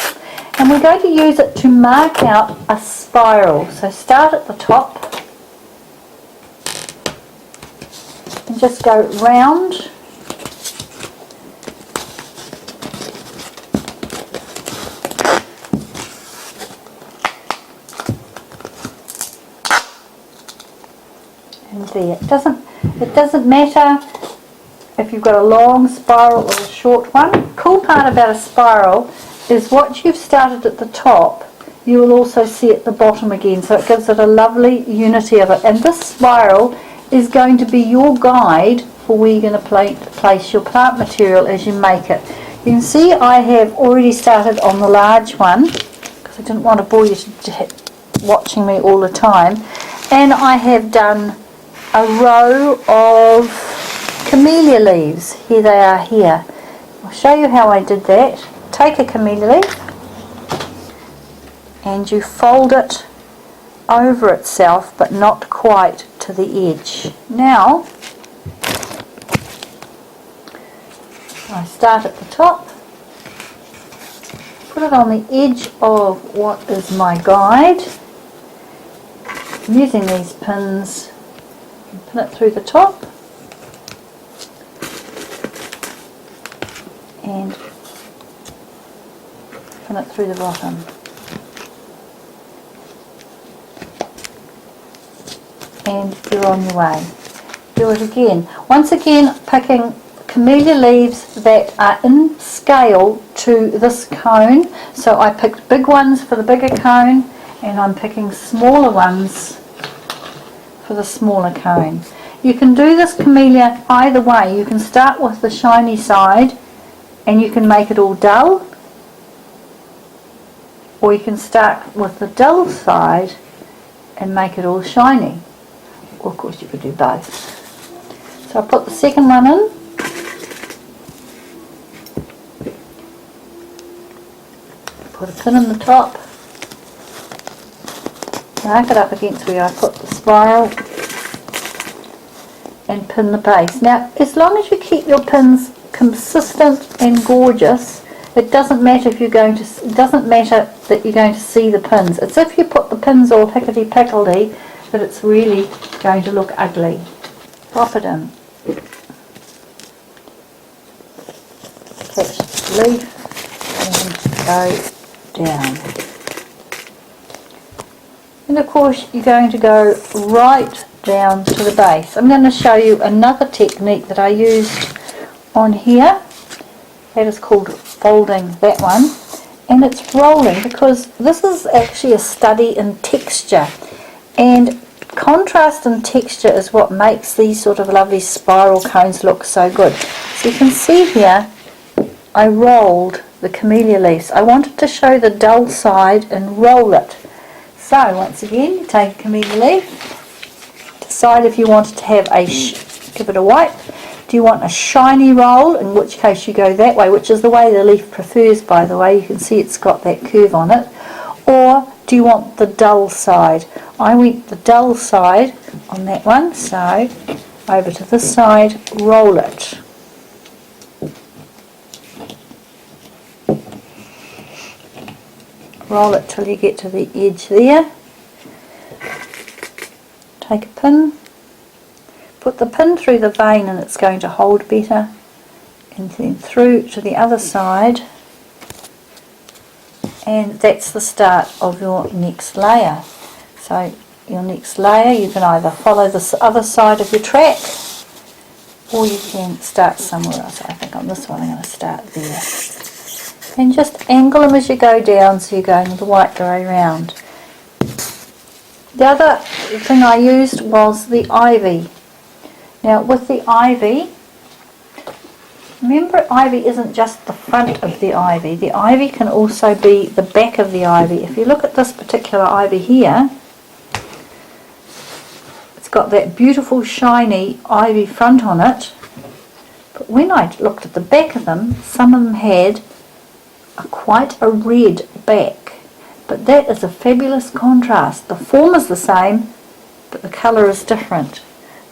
and we're going to use it to mark out a spiral. So start at the top and just go round . And there. It doesn't matter if you've got a long spiral or a short one. Cool part about a spiral is what you've started at the top, you will also see at the bottom again, so it gives it a lovely unity of it. And this spiral is going to be your guide for where you're going to place your plant material as you make it. You can see I have already started on the large one, because I didn't want to bore you to watching me all the time, and I have done a row of camellia leaves. Here they are here. I'll show you how I did that. Take a camellia leaf and you fold it over itself, but not quite to the edge. Now I start at the top, put it on the edge of what is my guide, using these pins, and pin it through the top and pin it through the bottom. you're on your way. Do it again. Once again, picking camellia leaves that are in scale to this cone. So I picked big ones for the bigger cone, and I'm picking smaller ones for the smaller cone. You can do this camellia either way. You can start with the shiny side and you can make it all dull, or you can start with the dull side and make it all shiny. Or of course you could do both. So I put the second one in. Put a pin in the top. Mark it up against where I put the spiral and pin the base. Now, as long as you keep your pins consistent and gorgeous, it doesn't matter if you're going to. It doesn't matter that you're going to see the pins. It's if you put the pins all hickety-pickledy that it's really going to look ugly. Pop it in. Catch the leaf and go down. And of course you're going to go right down to the base. I'm going to show you another technique that I used on here. That is called folding, that one. And it's rolling, because this is actually a study in texture. And contrast and texture is what makes these sort of lovely spiral cones look so good. So you can see here, I rolled the camellia leaves. I wanted to show the dull side and roll it. So once again, you take a camellia leaf, decide if you wanted to have give it a wipe. Do you want a shiny roll, in which case you go that way, which is the way the leaf prefers, by the way. You can see it's got that curve on it. Or do you want the dull side? I went the dull side on that one, so over to this side, roll it. Roll it till you get to the edge there. Take a pin, put the pin through the vein and it's going to hold better, and then through to the other side, and that's the start of your next layer. So your next layer, you can either follow the other side of your track or you can start somewhere else. I think on this one I'm going to start there. And just angle them as you go down so you're going the right way round. The other thing I used was the ivy. Now with the ivy, remember ivy isn't just the front of the ivy. The ivy can also be the back of the ivy. If you look at this particular ivy here, it's got that beautiful shiny ivy front on it. But when I looked at the back of them, some of them had quite a red back, but that is a fabulous contrast. The form is the same, but the colour is different.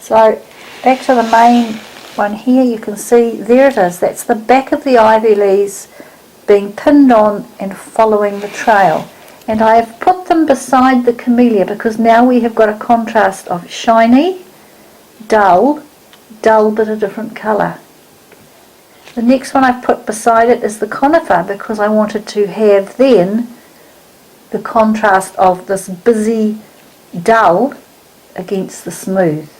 So back to the main one here, you can see there it is. That's the back of the ivy leaves being pinned on and following the trail. And I have put them beside the camellia because now we have got a contrast of shiny, dull but a different colour. The next one I've put beside it is the conifer, because I wanted to have then the contrast of this busy dull against the smooth.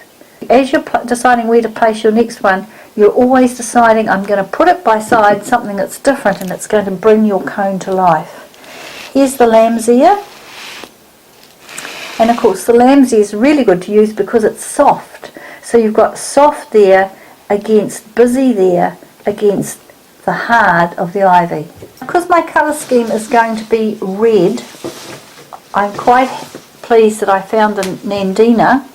As you're deciding where to place your next one, you're always deciding, I'm going to put it beside something that's different and it's going to bring your cone to life. Here's the lamb's ear. And of course the lamb's ear is really good to use because it's soft. So you've got soft there against busy there, against the hard of the ivy. Because my colour scheme is going to be red, I'm quite pleased that I found a Nandina,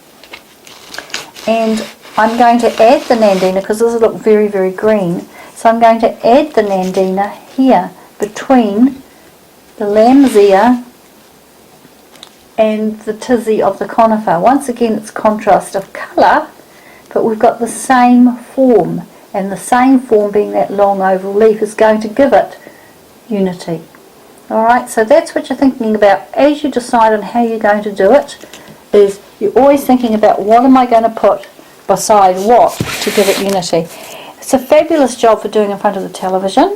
and I'm going to add the Nandina because this will look very, very green. So I'm going to add the Nandina here between the lamb's ear and the tizzy of the conifer. Once again, it's contrast of colour, but we've got the same form. And the same form, being that long oval leaf, is going to give it unity. Alright, so that's what you're thinking about as you decide on how you're going to do it, is you're always thinking about what am I going to put beside what to give it unity. It's a fabulous job for doing in front of the television,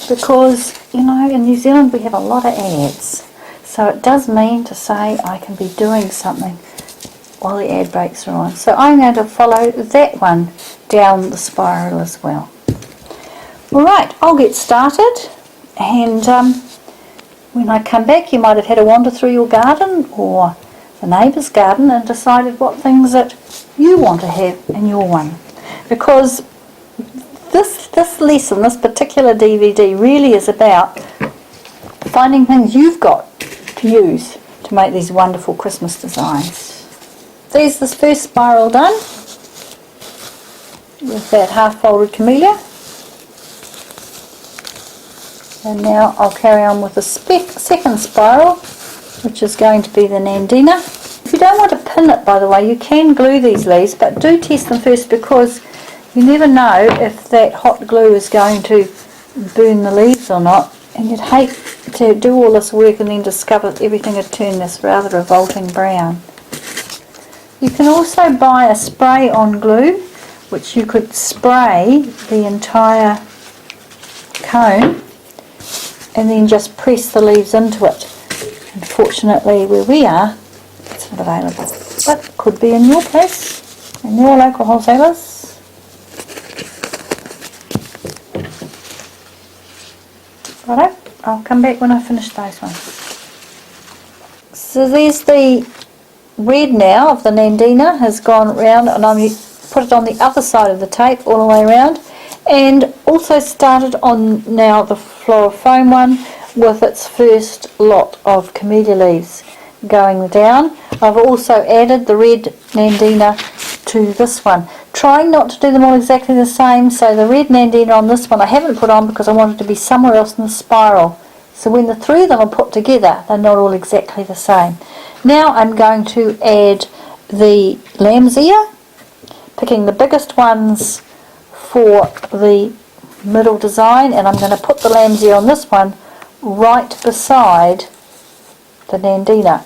because, you know, in New Zealand we have a lot of ads. So it does mean to say I can be doing something while the ad breaks are on. So I'm going to follow that one down the spiral as well. Alright, I'll get started, and when I come back you might have had a wander through your garden or the neighbour's garden and decided what things that you want to have in your one. Because this lesson, this particular DVD, really is about finding things you've got to use to make these wonderful Christmas designs. There's this first spiral done with that half folded camellia. And now I'll carry on with the second spiral, which is going to be the Nandina. If you don't want to pin it, by the way, you can glue these leaves, but do test them first, because you never know if that hot glue is going to burn the leaves or not, and you'd hate to do all this work and then discover that everything had turned this rather revolting brown. You can also buy a spray-on glue, which you could spray the entire cone and then just press the leaves into it. Unfortunately, where we are, it's not available, but could be in your place, in your local wholesalers. Righto, I'll come back when I finish those ones. So there's the red now of the Nandina has gone round, and I'm put it on the other side of the tape all the way around, and also started on now the floral foam one with its first lot of camellia leaves going down. I've also added the red Nandina to this one, trying not to do them all exactly the same. So the red Nandina on this one I haven't put on because I wanted to be somewhere else in the spiral, so when the three of them are put together they're not all exactly the same. Now I'm going to add the lamb's ear, picking the biggest ones for the middle design, and I'm going to put the lamb's ear on this one right beside the Nandina.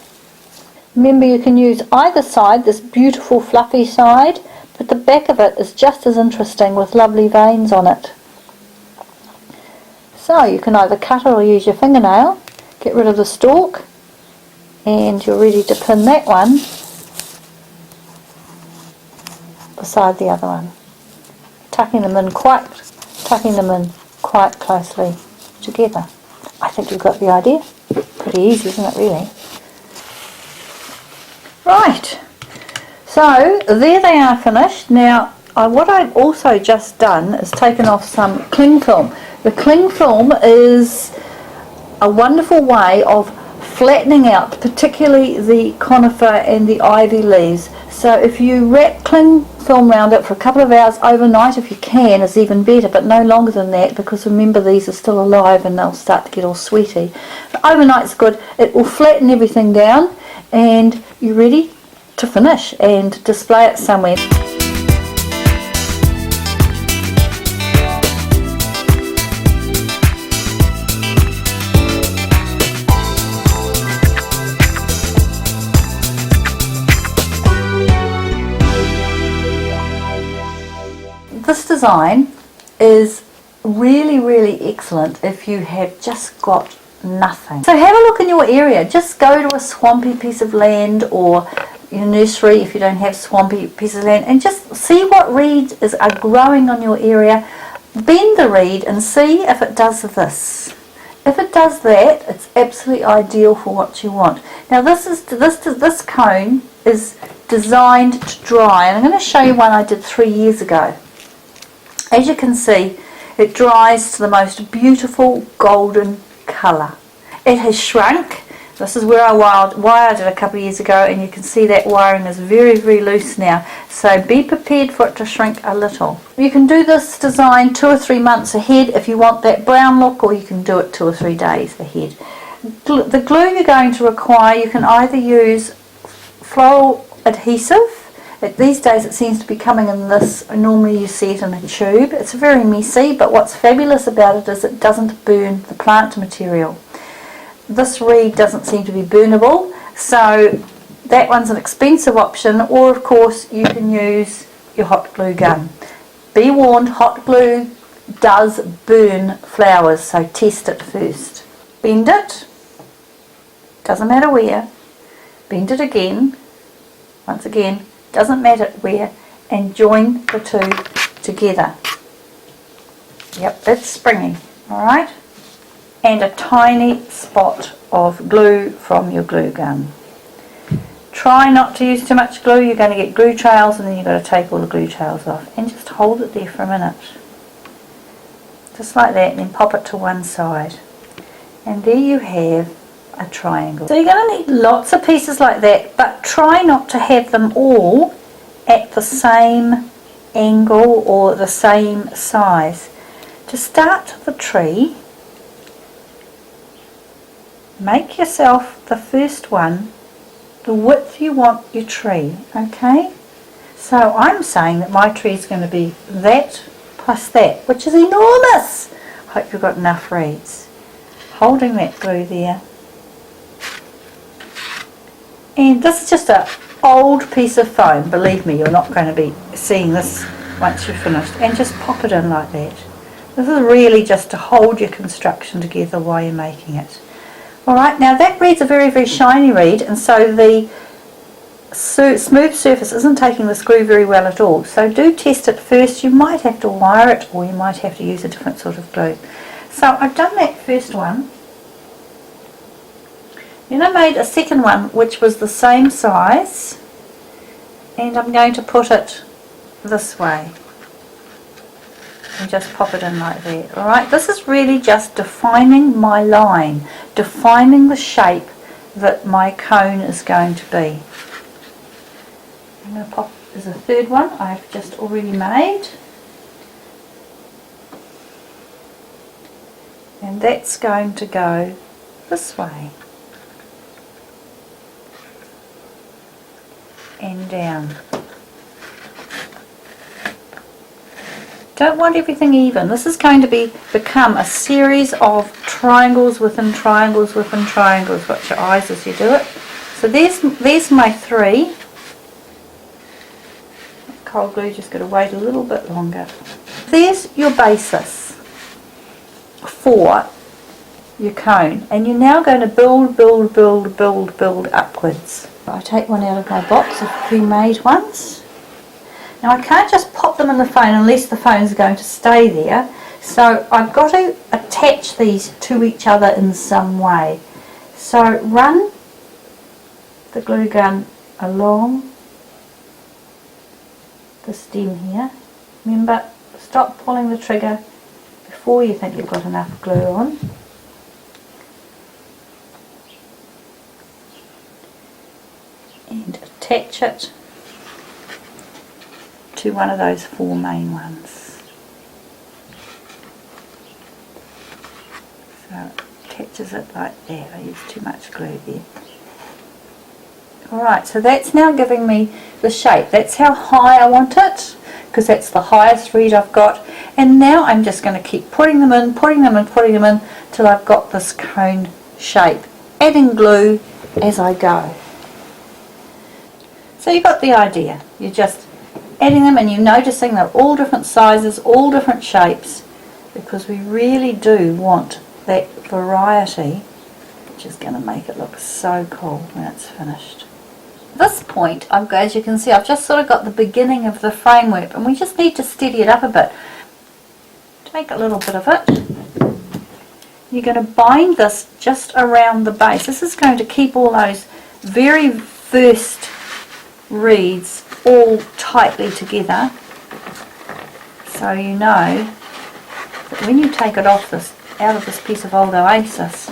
Remember, you can use either side, this beautiful fluffy side, but the back of it is just as interesting with lovely veins on it. So you can either cut it or use your fingernail, get rid of the stalk, and you're ready to pin that one beside the other one, tucking them in quite closely together. I think you've got the idea. Pretty easy, isn't it, really? Right, so there they are finished. Now what I've also just done is taken off some cling film. The cling film is a wonderful way of flattening out particularly the conifer and the ivy leaves. So if you wrap cling film around it for a couple of hours overnight, if you can, is even better, but no longer than that, because remember these are still alive and they'll start to get all sweaty. But overnight's good. It will flatten everything down and you're ready to finish and display it somewhere. This design is really excellent if you have just got nothing. So have a look in your area. Just go to a swampy piece of land or your nursery if you don't have swampy pieces of land, and just see what reeds are growing on your area. Bend the reed and see if it does this. If it does that, it's absolutely ideal for what you want. Now this cone is designed to dry, and I'm going to show you one I did 3 years ago. As you can see, it dries to the most beautiful golden colour. It has shrunk. This is where I wired it a couple of years ago, and you can see that wiring is very loose now. So be prepared for it to shrink a little. You can do this design 2 or 3 months ahead if you want that brown look, or you can do it 2 or 3 days ahead. The glue you're going to require, you can either use floral adhesive. These days it seems to be coming in this, normally you see it in a tube. It's very messy, but what's fabulous about it is it doesn't burn the plant material. This reed doesn't seem to be burnable, so that one's an expensive option, or of course you can use your hot glue gun. Be warned, hot glue does burn flowers, so test it first. Bend it, doesn't matter where, bend it again, once again, doesn't matter where, and join the two together. Yep, it's springy, alright? And a tiny spot of glue from your glue gun. Try not to use too much glue, you're going to get glue trails and then you've got to take all the glue trails off. And just hold it there for a minute. Just like that, and then pop it to one side. And there you have a triangle. So you're going to need lots of pieces like that, but try not to have them all at the same angle or the same size. To start the tree, make yourself the first one the width you want your tree, okay? So I'm saying that my tree is going to be that plus that, which is enormous. Hope you've got enough reeds. Holding that glue there. And this is just an old piece of foam. Believe me, you're not going to be seeing this once you're finished. And just pop it in like that. This is really just to hold your construction together while you're making it. Alright, now that reed's a very, very shiny reed, and so the smooth surface isn't taking the screw very well at all. So do test it first. You might have to wire it, or you might have to use a different sort of glue. So I've done that first one. Then I made a second one which was the same size, and I'm going to put it this way. And just pop it in like that. Alright, this is really just defining my line, defining the shape that my cone is going to be. I'm going to pop, there's a third one I've just already made. And that's going to go this way. And down. Don't want everything even. This is going to become a series of triangles within triangles within triangles. Watch your eyes as you do it. So there's my three. Cold glue just got to wait a little bit longer. There's your basis for your cone, and you're now going to build upwards. I take one out of my box of pre-made ones. Now I can't just pop them in the phone unless the phone's going to stay there, so I've got to attach these to each other in some way. So run the glue gun along the stem here. Remember, stop pulling the trigger before you think you've got enough glue on. And attach it to one of those four main ones. So it catches it like that. I used too much glue there. Alright, so that's now giving me the shape. That's how high I want it, because that's the highest reed I've got. And now I'm just going to keep putting them in till I've got this cone shape. Adding glue as I go. So you've got the idea. You're just adding them, and you're noticing they're all different sizes, all different shapes, because we really do want that variety, which is going to make it look so cool when it's finished. At this point, as you can see, I've just sort of got the beginning of the framework, and we just need to steady it up a bit. Take a little bit of it. You're going to bind this just around the base. This is going to keep all those very first reeds all tightly together, so you know that when you take it off out of this piece of old oasis,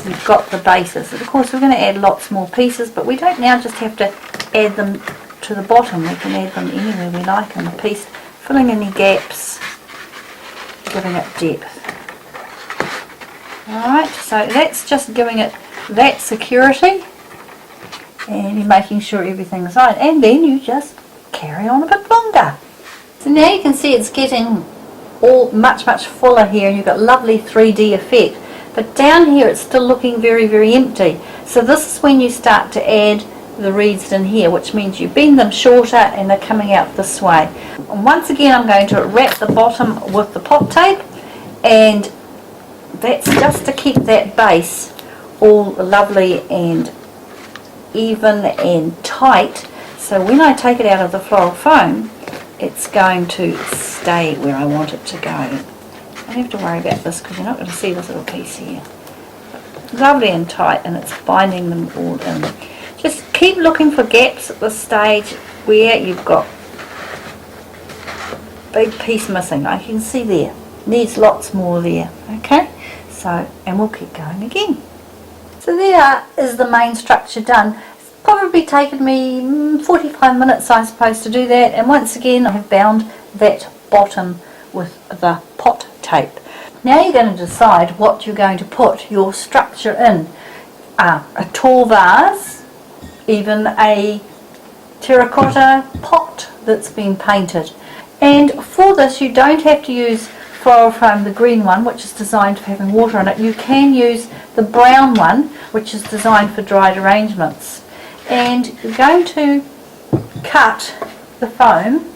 you've got the basis. And of course we're going to add lots more pieces, but we don't now just have to add them to the bottom. We can add them anywhere we like in the piece, filling any gaps, giving it depth. Alright, so that's just giving it that security, and you're making sure everything's right, and then you just carry on a bit longer. So now you can see it's getting all much fuller here, and you've got lovely 3D effect, but down here it's still looking very empty. So this is when you start to add the reeds in here, which means you bend them shorter and they're coming out this way. And once again I'm going to wrap the bottom with the pop tape, and that's just to keep that base all lovely and even and tight, So when I take it out of the floral foam, it's going to stay where I want it to go. I don't have to worry about this because you're not going to see this little piece here. Lovely and tight, and it's binding them all in. Just keep looking for gaps at this stage where you've got a big piece missing. Like you can see there. Needs lots more there. Okay? So, and we'll keep going again. So there is the main structure done. It's probably taken me 45 minutes, I suppose, to do that. And once again, I have bound that bottom with the pot tape. Now you're going to decide what you're going to put your structure in. A tall vase, even a terracotta pot that's been painted. And for this, you don't have to use floral foam, the green one, which is designed for having water in it. You can use the brown one, which is designed for dried arrangements. And you're going to cut the foam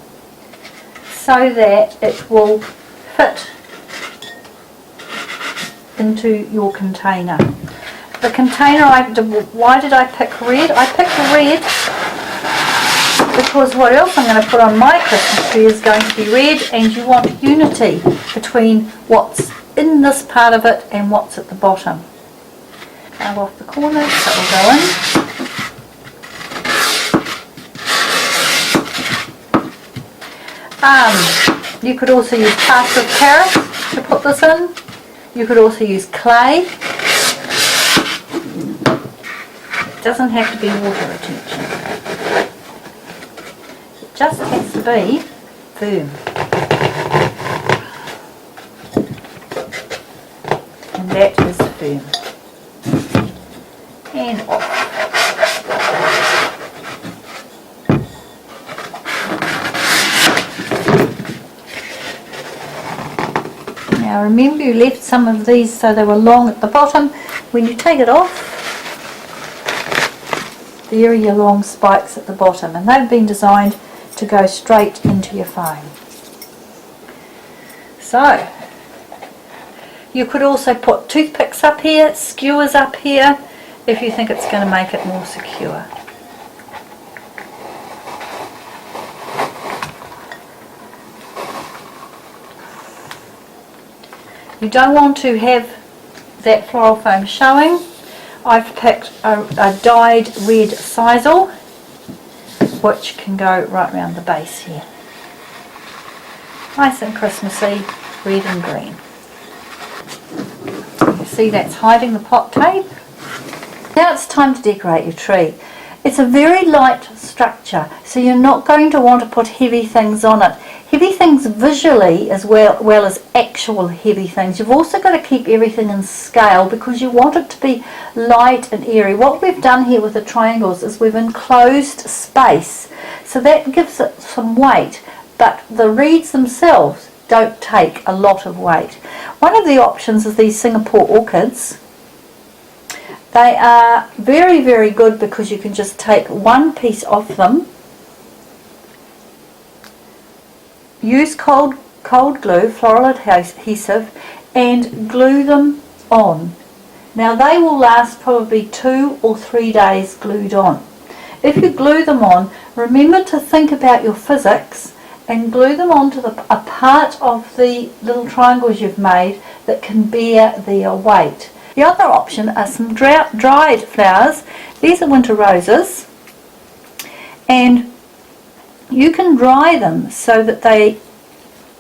so that it will fit into your container. The container, why did I pick red? I picked red because what else I'm going to put on my Christmas tree is going to be red, and you want unity between what's in this part of it and what's at the bottom. Carve off the corners, that will go in. You could also use plaster of Paris to put this in. You could also use clay. It doesn't have to be water retention. It just has to be firm. And that is firm. And off. Now remember, you left some of these so they were long at the bottom. When you take it off, there are your long spikes at the bottom, and they've been designed to go straight into your foam. So you could also put toothpicks up here, skewers up here, if you think it's going to make it more secure. You don't want to have that floral foam showing. I've picked a dyed red sisal, which can go right around the base here. Nice and Christmassy, red and green. You see that's hiding the pot tape. Now it's time to decorate your tree. It's a very light structure, so you're not going to want to put heavy things on it. Heavy things visually as well as actual heavy things. You've also got to keep everything in scale because you want it to be light and airy. What we've done here with the triangles is we've enclosed space, so that gives it some weight, but the reeds themselves don't take a lot of weight. One of the options is these Singapore orchids. They are very, very good because you can just take one piece off them, use cold glue, floral adhesive, and glue them on. Now they will last probably 2 or 3 days glued on. If you glue them on, remember to think about your physics and glue them onto a part of the little triangles you've made that can bear their weight. The other option are some dried flowers. These are winter roses, and you can dry them so that they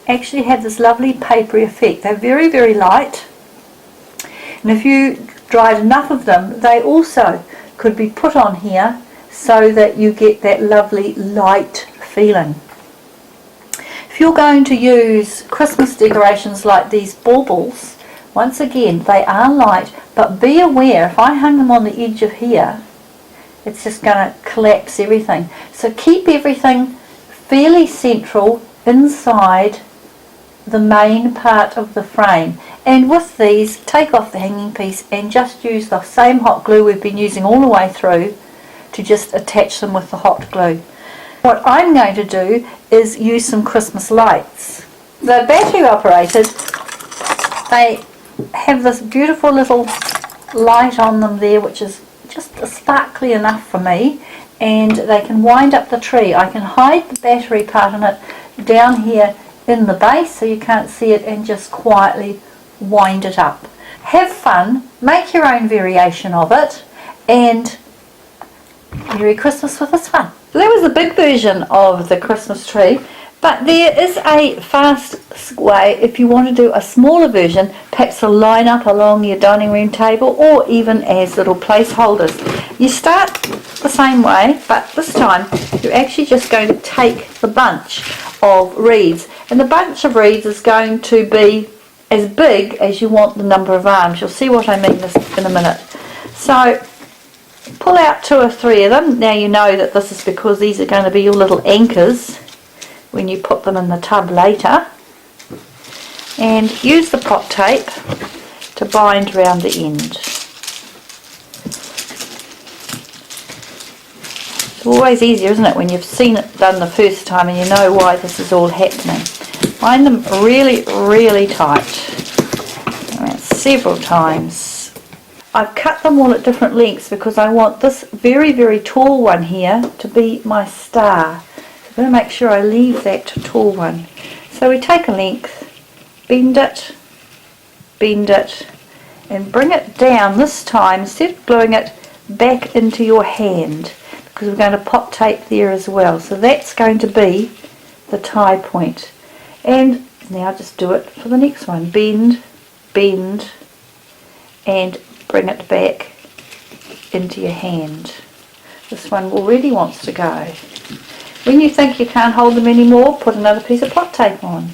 actually have this lovely papery effect. They're very, very light, and if you dried enough of them, they also could be put on here so that you get that lovely light feeling. If you're going to use Christmas decorations like these baubles, once again, they are light, but be aware, if I hung them on the edge of here, it's just going to collapse everything. So keep everything fairly central inside the main part of the frame. And with these, take off the hanging piece and just use the same hot glue we've been using all the way through to just attach them with the hot glue. What I'm going to do is use some Christmas lights. They're battery operated. They have this beautiful little light on them there, which is just sparkly enough for me, and they can wind up the tree. I can hide the battery part on it down here in the base so you can't see it, and just quietly wind it up. Have fun, make your own variation of it, and Merry Christmas with this one. So that was the big version of the Christmas tree, but there is a fast way if you want to do a smaller version, perhaps to line up along your dining room table or even as little placeholders. You start the same way, but this time you're actually just going to take the bunch of reeds, and the bunch of reeds is going to be as big as you want the number of arms. You'll see what I mean in a minute. So pull out 2 or 3 of them. Now you know that this is because these are going to be your little anchors when you put them in the tub later, and use the pot tape to bind around the end. It's always easier, isn't it, when you've seen it done the first time and you know why this is all happening. Bind them really, really tight, around several times. I've cut them all at different lengths because I want this very, very tall one here to be my star. I'm going to make sure I leave that tall one. So we take a length, bend it, and bring it down this time, instead of gluing it back into your hand, because we're going to pop tape there as well. So that's going to be the tie point. And now just do it for the next one. Bend, and bring it back into your hand. This one already wants to go. When you think you can't hold them anymore, put another piece of pot tape on.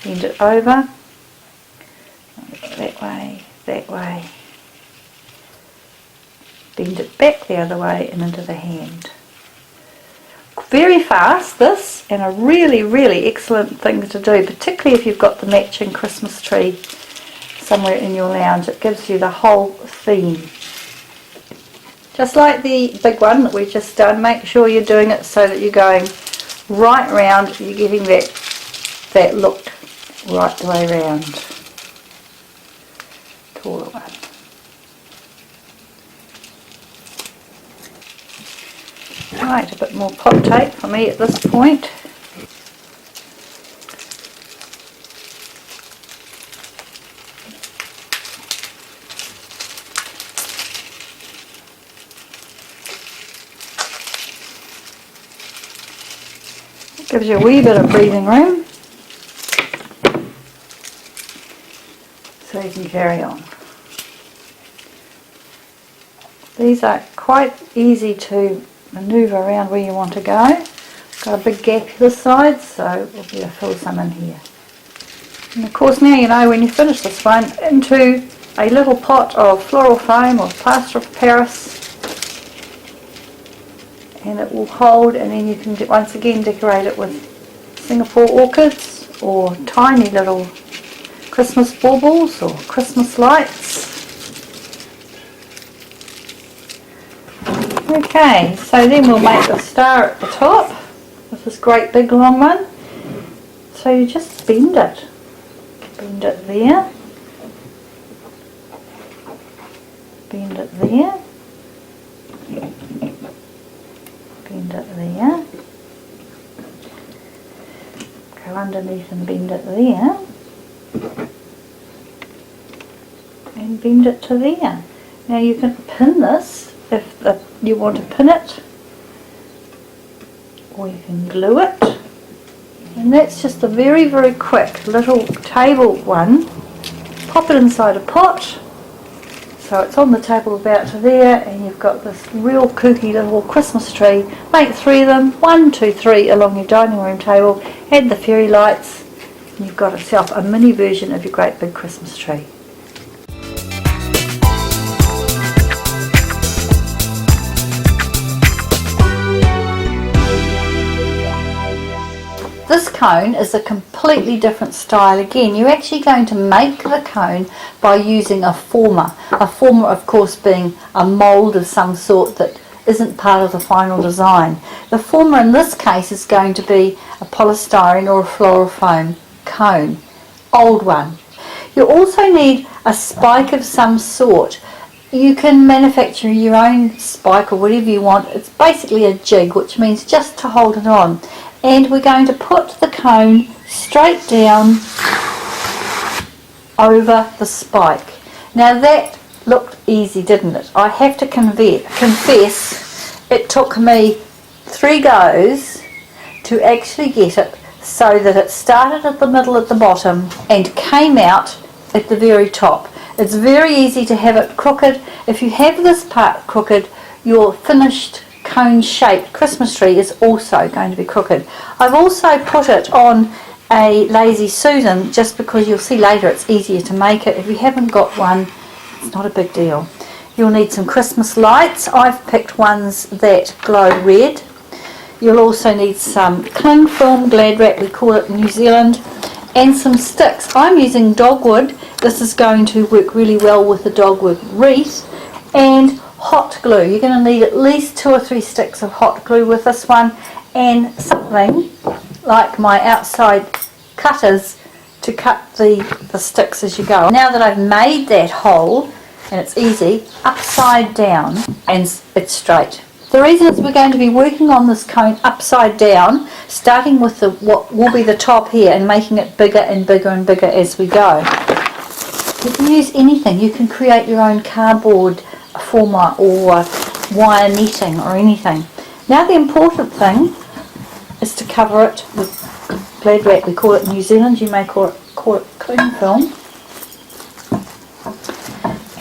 Bend it over, that way, bend it back the other way and into the hand. Very fast, this, and a really, really excellent thing to do, particularly if you've got the matching Christmas tree somewhere in your lounge. It gives you the whole theme. Just like the big one that we've just done, make sure you're doing it so that you're going right round, you're getting that look right the way round. Taller one. Right, a bit more pot tape for me at this point. Gives you a wee bit of breathing room so you can carry on. These are quite easy to manoeuvre around where you want to go. Got a big gap this side, so we'll be able to fill some in here. And of course now you know when you finish this one, into a little pot of floral foam or plaster of Paris, and it will hold, and then you can once again decorate it with Singapore orchids or tiny little Christmas baubles or Christmas lights. Okay, so then we'll make the star at the top with this great big long one. So you just bend it there, bend it there, bend it there, go underneath and bend it there, and bend it to there. Now you can pin this if you want to pin it, or you can glue it. And that's just a very, very quick little table one. Pop it inside a pot, so it's on the table about to there, and you've got this real kooky little Christmas tree. Make 3 of them, 1, 2, 3 along your dining room table, add the fairy lights, and you've got yourself a mini version of your great big Christmas tree. This cone is a completely different style again. You're actually going to make the cone by using a former. A former, of course, being a mould of some sort that isn't part of the final design. The former in this case is going to be a polystyrene or a floral foam cone, old one. You also need a spike of some sort. you can manufacture your own spike or whatever you want. It's basically a jig, which means just to hold it on. And we're going to put the cone straight down over the spike. Now that looked easy, didn't it? I have to confess it took me 3 goes to actually get it so that it started at the middle at the bottom and came out at the very top. It's very easy to have it crooked. If you have this part crooked, your finished cone-shaped Christmas tree is also going to be crooked. I've also put it on a Lazy Susan just because you'll see later it's easier to make it. If you haven't got one, it's not a big deal. You'll need some Christmas lights. I've picked ones that glow red. You'll also need some cling film, glad wrap we call it in New Zealand, and some sticks. I'm using dogwood. This is going to work really well with the dogwood wreath, and hot glue. You're going to need at least 2 or 3 sticks of hot glue with this one, and something like my outside cutters to cut the sticks as you go. Now that I've made that hole, and it's easy, upside down, and it's straight. The reason is we're going to be working on this cone upside down, starting with what will be the top here and making it bigger and bigger and bigger as we go. You can use anything. You can create your own cardboard former or wire netting or anything. Now the important thing is to cover it with glad wrap. We call it in New Zealand. You may call it cling film.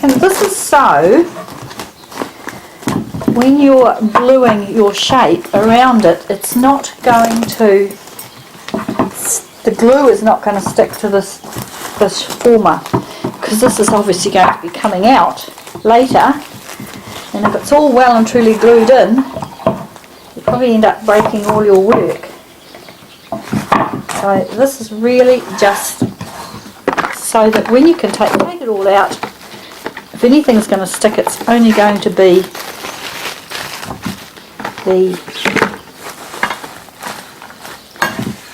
And this is so when you're gluing your shape around it, it's not going to, the glue is not going to stick to this former, because this is obviously going to be coming out later, and if it's all well and truly glued in, you'll probably end up breaking all your work. So this is really just so that when you can take it all out, if anything's going to stick, it's only going to be the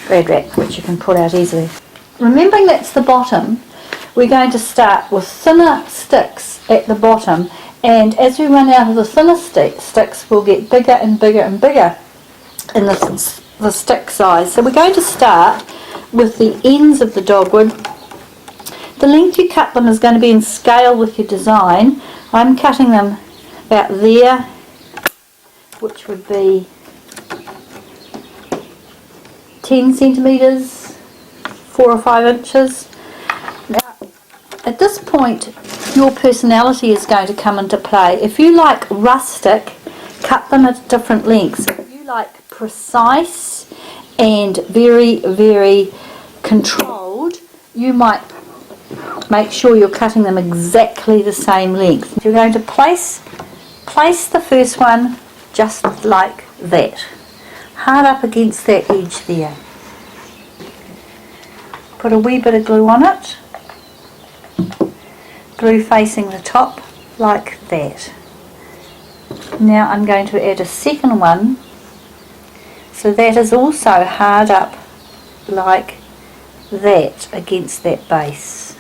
glad wrap, which you can pull out easily. Remembering that's the bottom, we're going to start with thinner sticks at the bottom, and as we run out of the thinner sticks, we'll get bigger and bigger and bigger in the stick size. So we're going to start with the ends of the dogwood. The length you cut them is going to be in scale with your design. I'm cutting them about there, which would be 10 centimetres, 4 or 5 inches. Now, at this point, your personality is going to come into play. If you like rustic, cut them at different lengths. If you like precise and very, very controlled, you might make sure you're cutting them exactly the same length. You're going to place the first one just like that, hard up against that edge there. Put a wee bit of glue on it, glue facing the top like that. Now I'm going to add a second one, so that is also hard up like that against that base.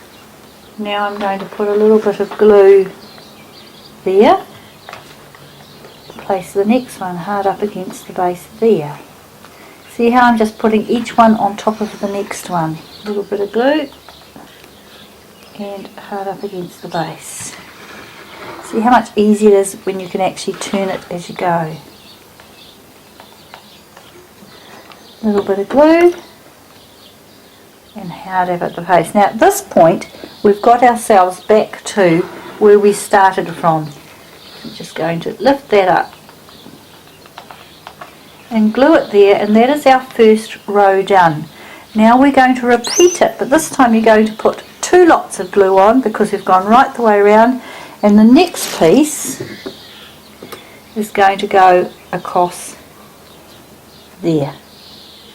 Now I'm going to put a little bit of glue there, place the next one hard up against the base there. See how I'm just putting each one on top of the next one. A little bit of glue and hard up against the base. See how much easier it is when you can actually turn it as you go. A little bit of glue and hard up at the base. Now at this point we've got ourselves back to where we started from. I'm just going to lift that up and glue it there, and that is our first row done. Now we're going to repeat it, but this time you're going to put 2 lots of glue on because we've gone right the way around, and the next piece is going to go across there.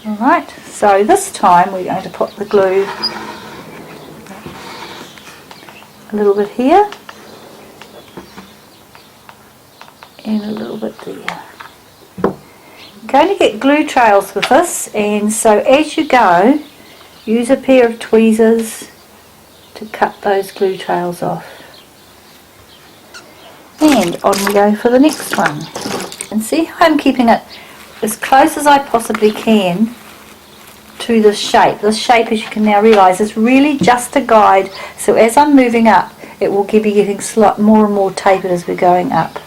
Alright, so this time we're going to put the glue a little bit here and a little bit there. You're going to get glue trails with this, and so as you go, use a pair of tweezers to cut those glue trails off. and on we go for the next one. And see how I'm keeping it as close as I possibly can to this shape. This shape, as you can now realise, is really just a guide, so as I'm moving up it will be getting more and more tapered as we're going up.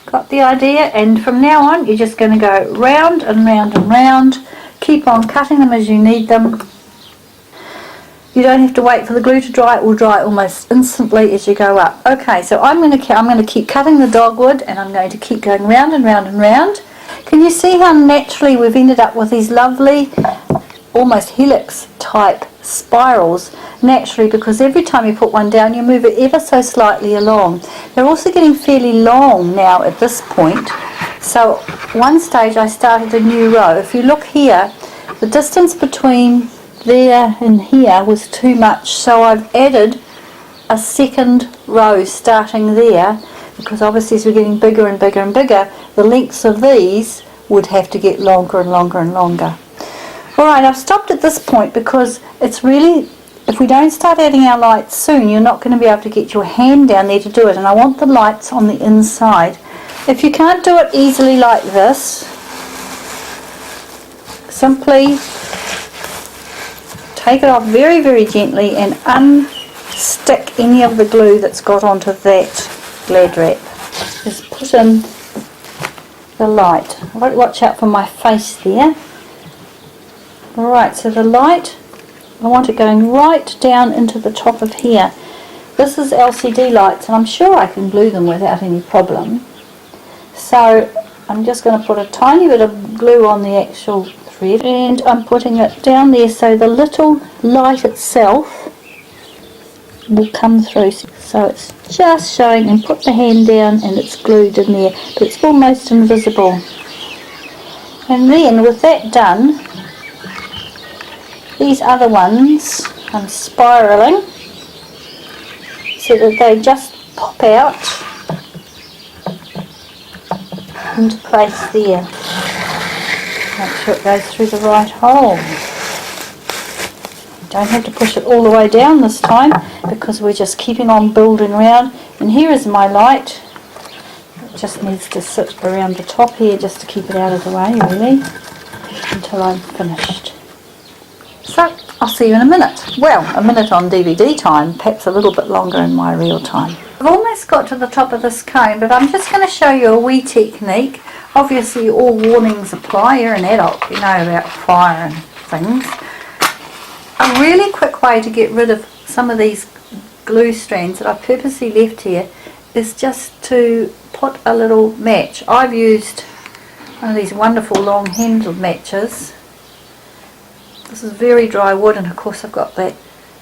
Got the idea? And from now on you're just going to go round and round and round. Keep on cutting them as you need them. You don't have to wait for the glue to dry, it will dry almost instantly as you go up. Okay, so I'm going to keep cutting the dogwood, and I'm going to keep going round and round and round. Can you see how naturally we've ended up with these lovely, almost helix type spirals? Naturally, because every time you put one down you move it ever so slightly along. They're also getting fairly long now at this point. So one stage I started a new row. If you look here, the distance between there and here was too much, so I've added a second row starting there, because obviously as we're getting bigger and bigger and bigger, the lengths of these would have to get longer and longer and longer. Alright, I've stopped at this point because it's really, if we don't start adding our lights soon, you're not going to be able to get your hand down there to do it, and I want the lights on the inside. If you can't do it easily like this, simply take it off very, very gently and unstick any of the glue that's got onto that glad wrap. Just put in the light. Watch out for my face there. Alright, so the light, I want it going right down into the top of here. This is LCD lights, and I'm sure I can glue them without any problem. So I'm just going to put a tiny bit of glue on the actual thread, and I'm putting it down there so the little light itself will come through. So it's just showing, and put the hand down and it's glued in there, but it's almost invisible. And then with that done, these other ones I'm spiraling so that they just pop out into place there. Make sure it goes through the right hole. Don't have to push it all the way down this time, because we're just keeping on building around. And here is my light. It just needs to sit around the top here just to keep it out of the way, really, until I'm finished. So I'll see you in a minute. Well, a minute on DVD time, perhaps a little bit longer in my real time. I've almost got to the top of this cone, but I'm just going to show you a wee technique. Obviously all warnings apply. You're an adult, you know about fire and things. A really quick way to get rid of some of these glue strands that I purposely left here is just to put a little match. I've used one of these wonderful long handled matches. This is very dry wood, and of course I've got that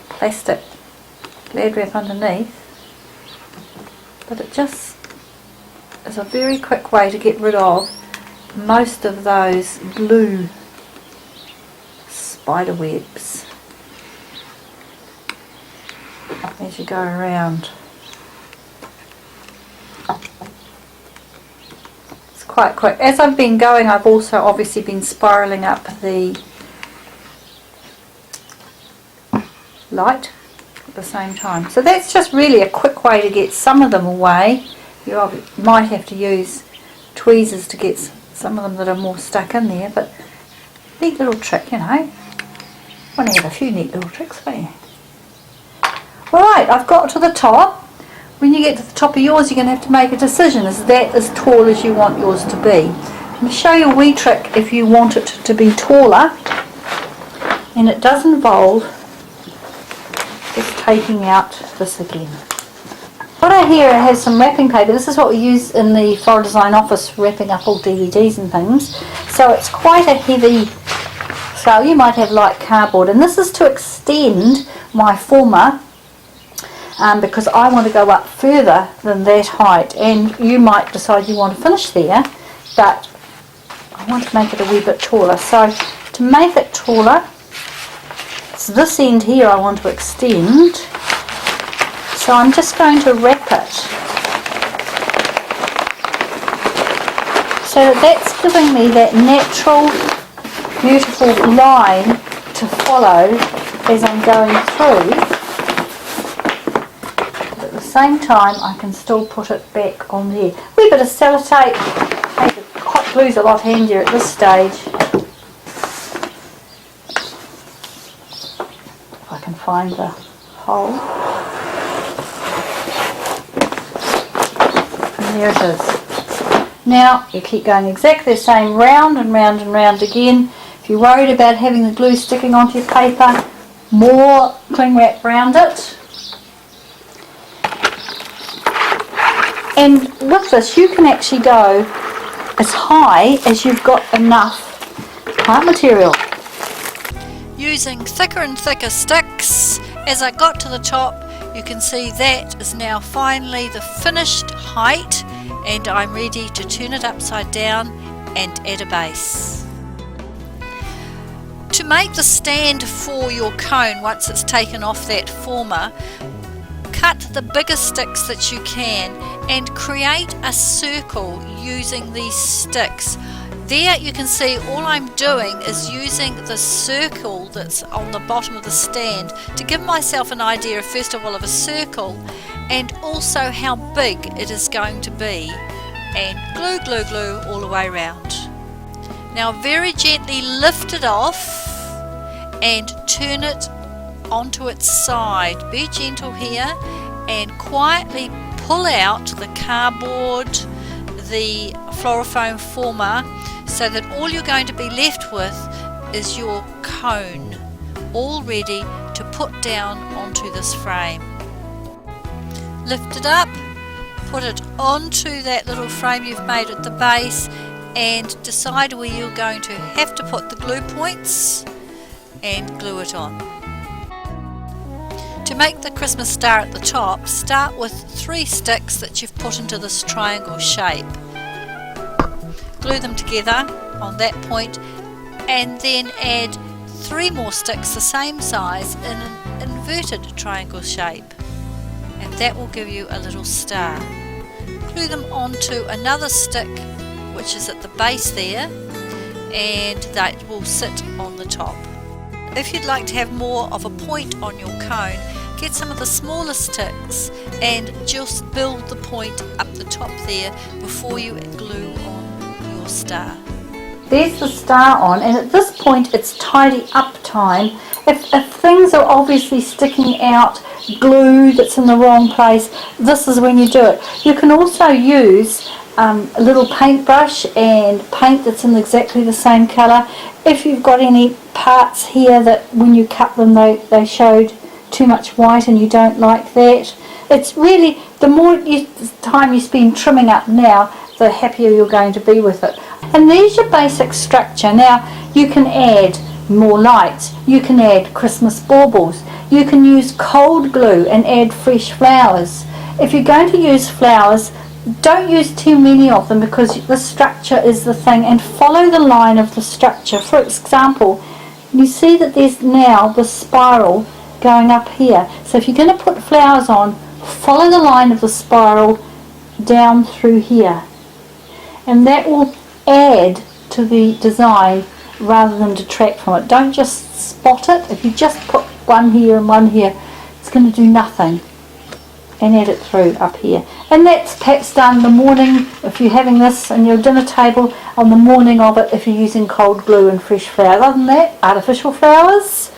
plastic glad wrap underneath. But it just is a very quick way to get rid of most of those glue spider webs as you go around. It's quite quick. As I've been going, I've also obviously been spiraling up the light at the same time. So that's just really a quick way to get some of them away. You might have to use tweezers to get some of them that are more stuck in there, but neat little trick, you know. Want to have a few neat little tricks, don't you? Alright, I've got to the top. When you get to the top of yours, you're going to have to make a decision. Is that as tall as you want yours to be? I'm going to show you a wee trick if you want it to be taller, and it does involve just taking out this again. What I hear, it has some wrapping paper. This is what we use in the Floral Design office, wrapping up all DVDs and things. So it's quite a heavy, so you might have light cardboard. And this is to extend my former, because I want to go up further than that height. And you might decide you want to finish there, but I want to make it a wee bit taller. So to make it taller, it's this end here I want to extend. So I'm just going to wrap it so that's giving me that natural, beautiful line to follow as I'm going through. Put it this same time I can still put it back on there. A wee bit of sellotape. Hey, the hot glue's a lot handier at this stage. If I can find the hole. And there it is. Now you keep going exactly the same, round and round and round again. If you're worried about having the glue sticking onto your paper, more cling wrap around it. And with this you can actually go as high as you've got enough plant material. Using thicker and thicker sticks, as I got to the top, you can see that is now finally the finished height, and I'm ready to turn it upside down and add a base. To make the stand for your cone, once it's taken off that former, cut the bigger sticks that you can and create a circle using these sticks. There you can see all I'm doing is using the circle that's on the bottom of the stand to give myself an idea, first of all, of a circle and also how big it is going to be, and glue, glue, glue all the way around. Now very gently lift it off and turn it onto its side. Be gentle here and quietly pull out the cardboard, the Florifoam former, so that all you're going to be left with is your cone, all ready to put down onto this frame. Lift it up, put it onto that little frame you've made at the base, and decide where you're going to have to put the glue points and glue it on. To make the Christmas star at the top, start with 3 sticks that you've put into this triangle shape. Glue them together on that point and then add 3 more sticks the same size in an inverted triangle shape, and that will give you a little star. Glue them onto another stick which is at the base there, and that will sit on the top. If you'd like to have more of a point on your cone, get some of the smaller sticks and just build the point up the top there before you glue on your star. There's the star on, and at this point it's tidy up time. If things are obviously sticking out, glue that's in the wrong place, this is when you do it. You can also use a little paintbrush and paint that's in exactly the same colour. If you've got any parts here that when you cut them they showed too much white and you don't like that, it's really, the more time you spend trimming up now, the happier you're going to be with it. And there's your basic structure. Now you can add more lights, you can add Christmas baubles, you can use cold glue and add fresh flowers. If you're going to use flowers, don't use too many of them because the structure is the thing, and follow the line of the structure. For example, you see that there's now the spiral going up here. So if you're going to put flowers on, follow the line of the spiral down through here, and that will add to the design rather than detract from it. Don't just spot it. If you just put one here and one here, it's going to do nothing. And add it through up here. And that's perhaps done the morning if you're having this on your dinner table, on the morning of it if you're using cold glue and fresh flowers. Other than that, artificial flowers,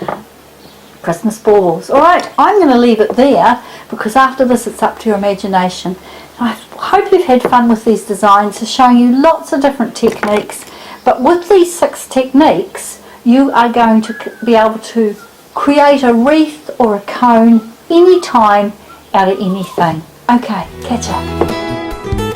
Christmas baubles. Alright, I'm going to leave it there because after this it's up to your imagination. I hope you've had fun with these designs. It's showing you lots of different techniques, but with these 6 techniques you are going to be able to create a wreath or a cone anytime out of anything. Okay, catch up.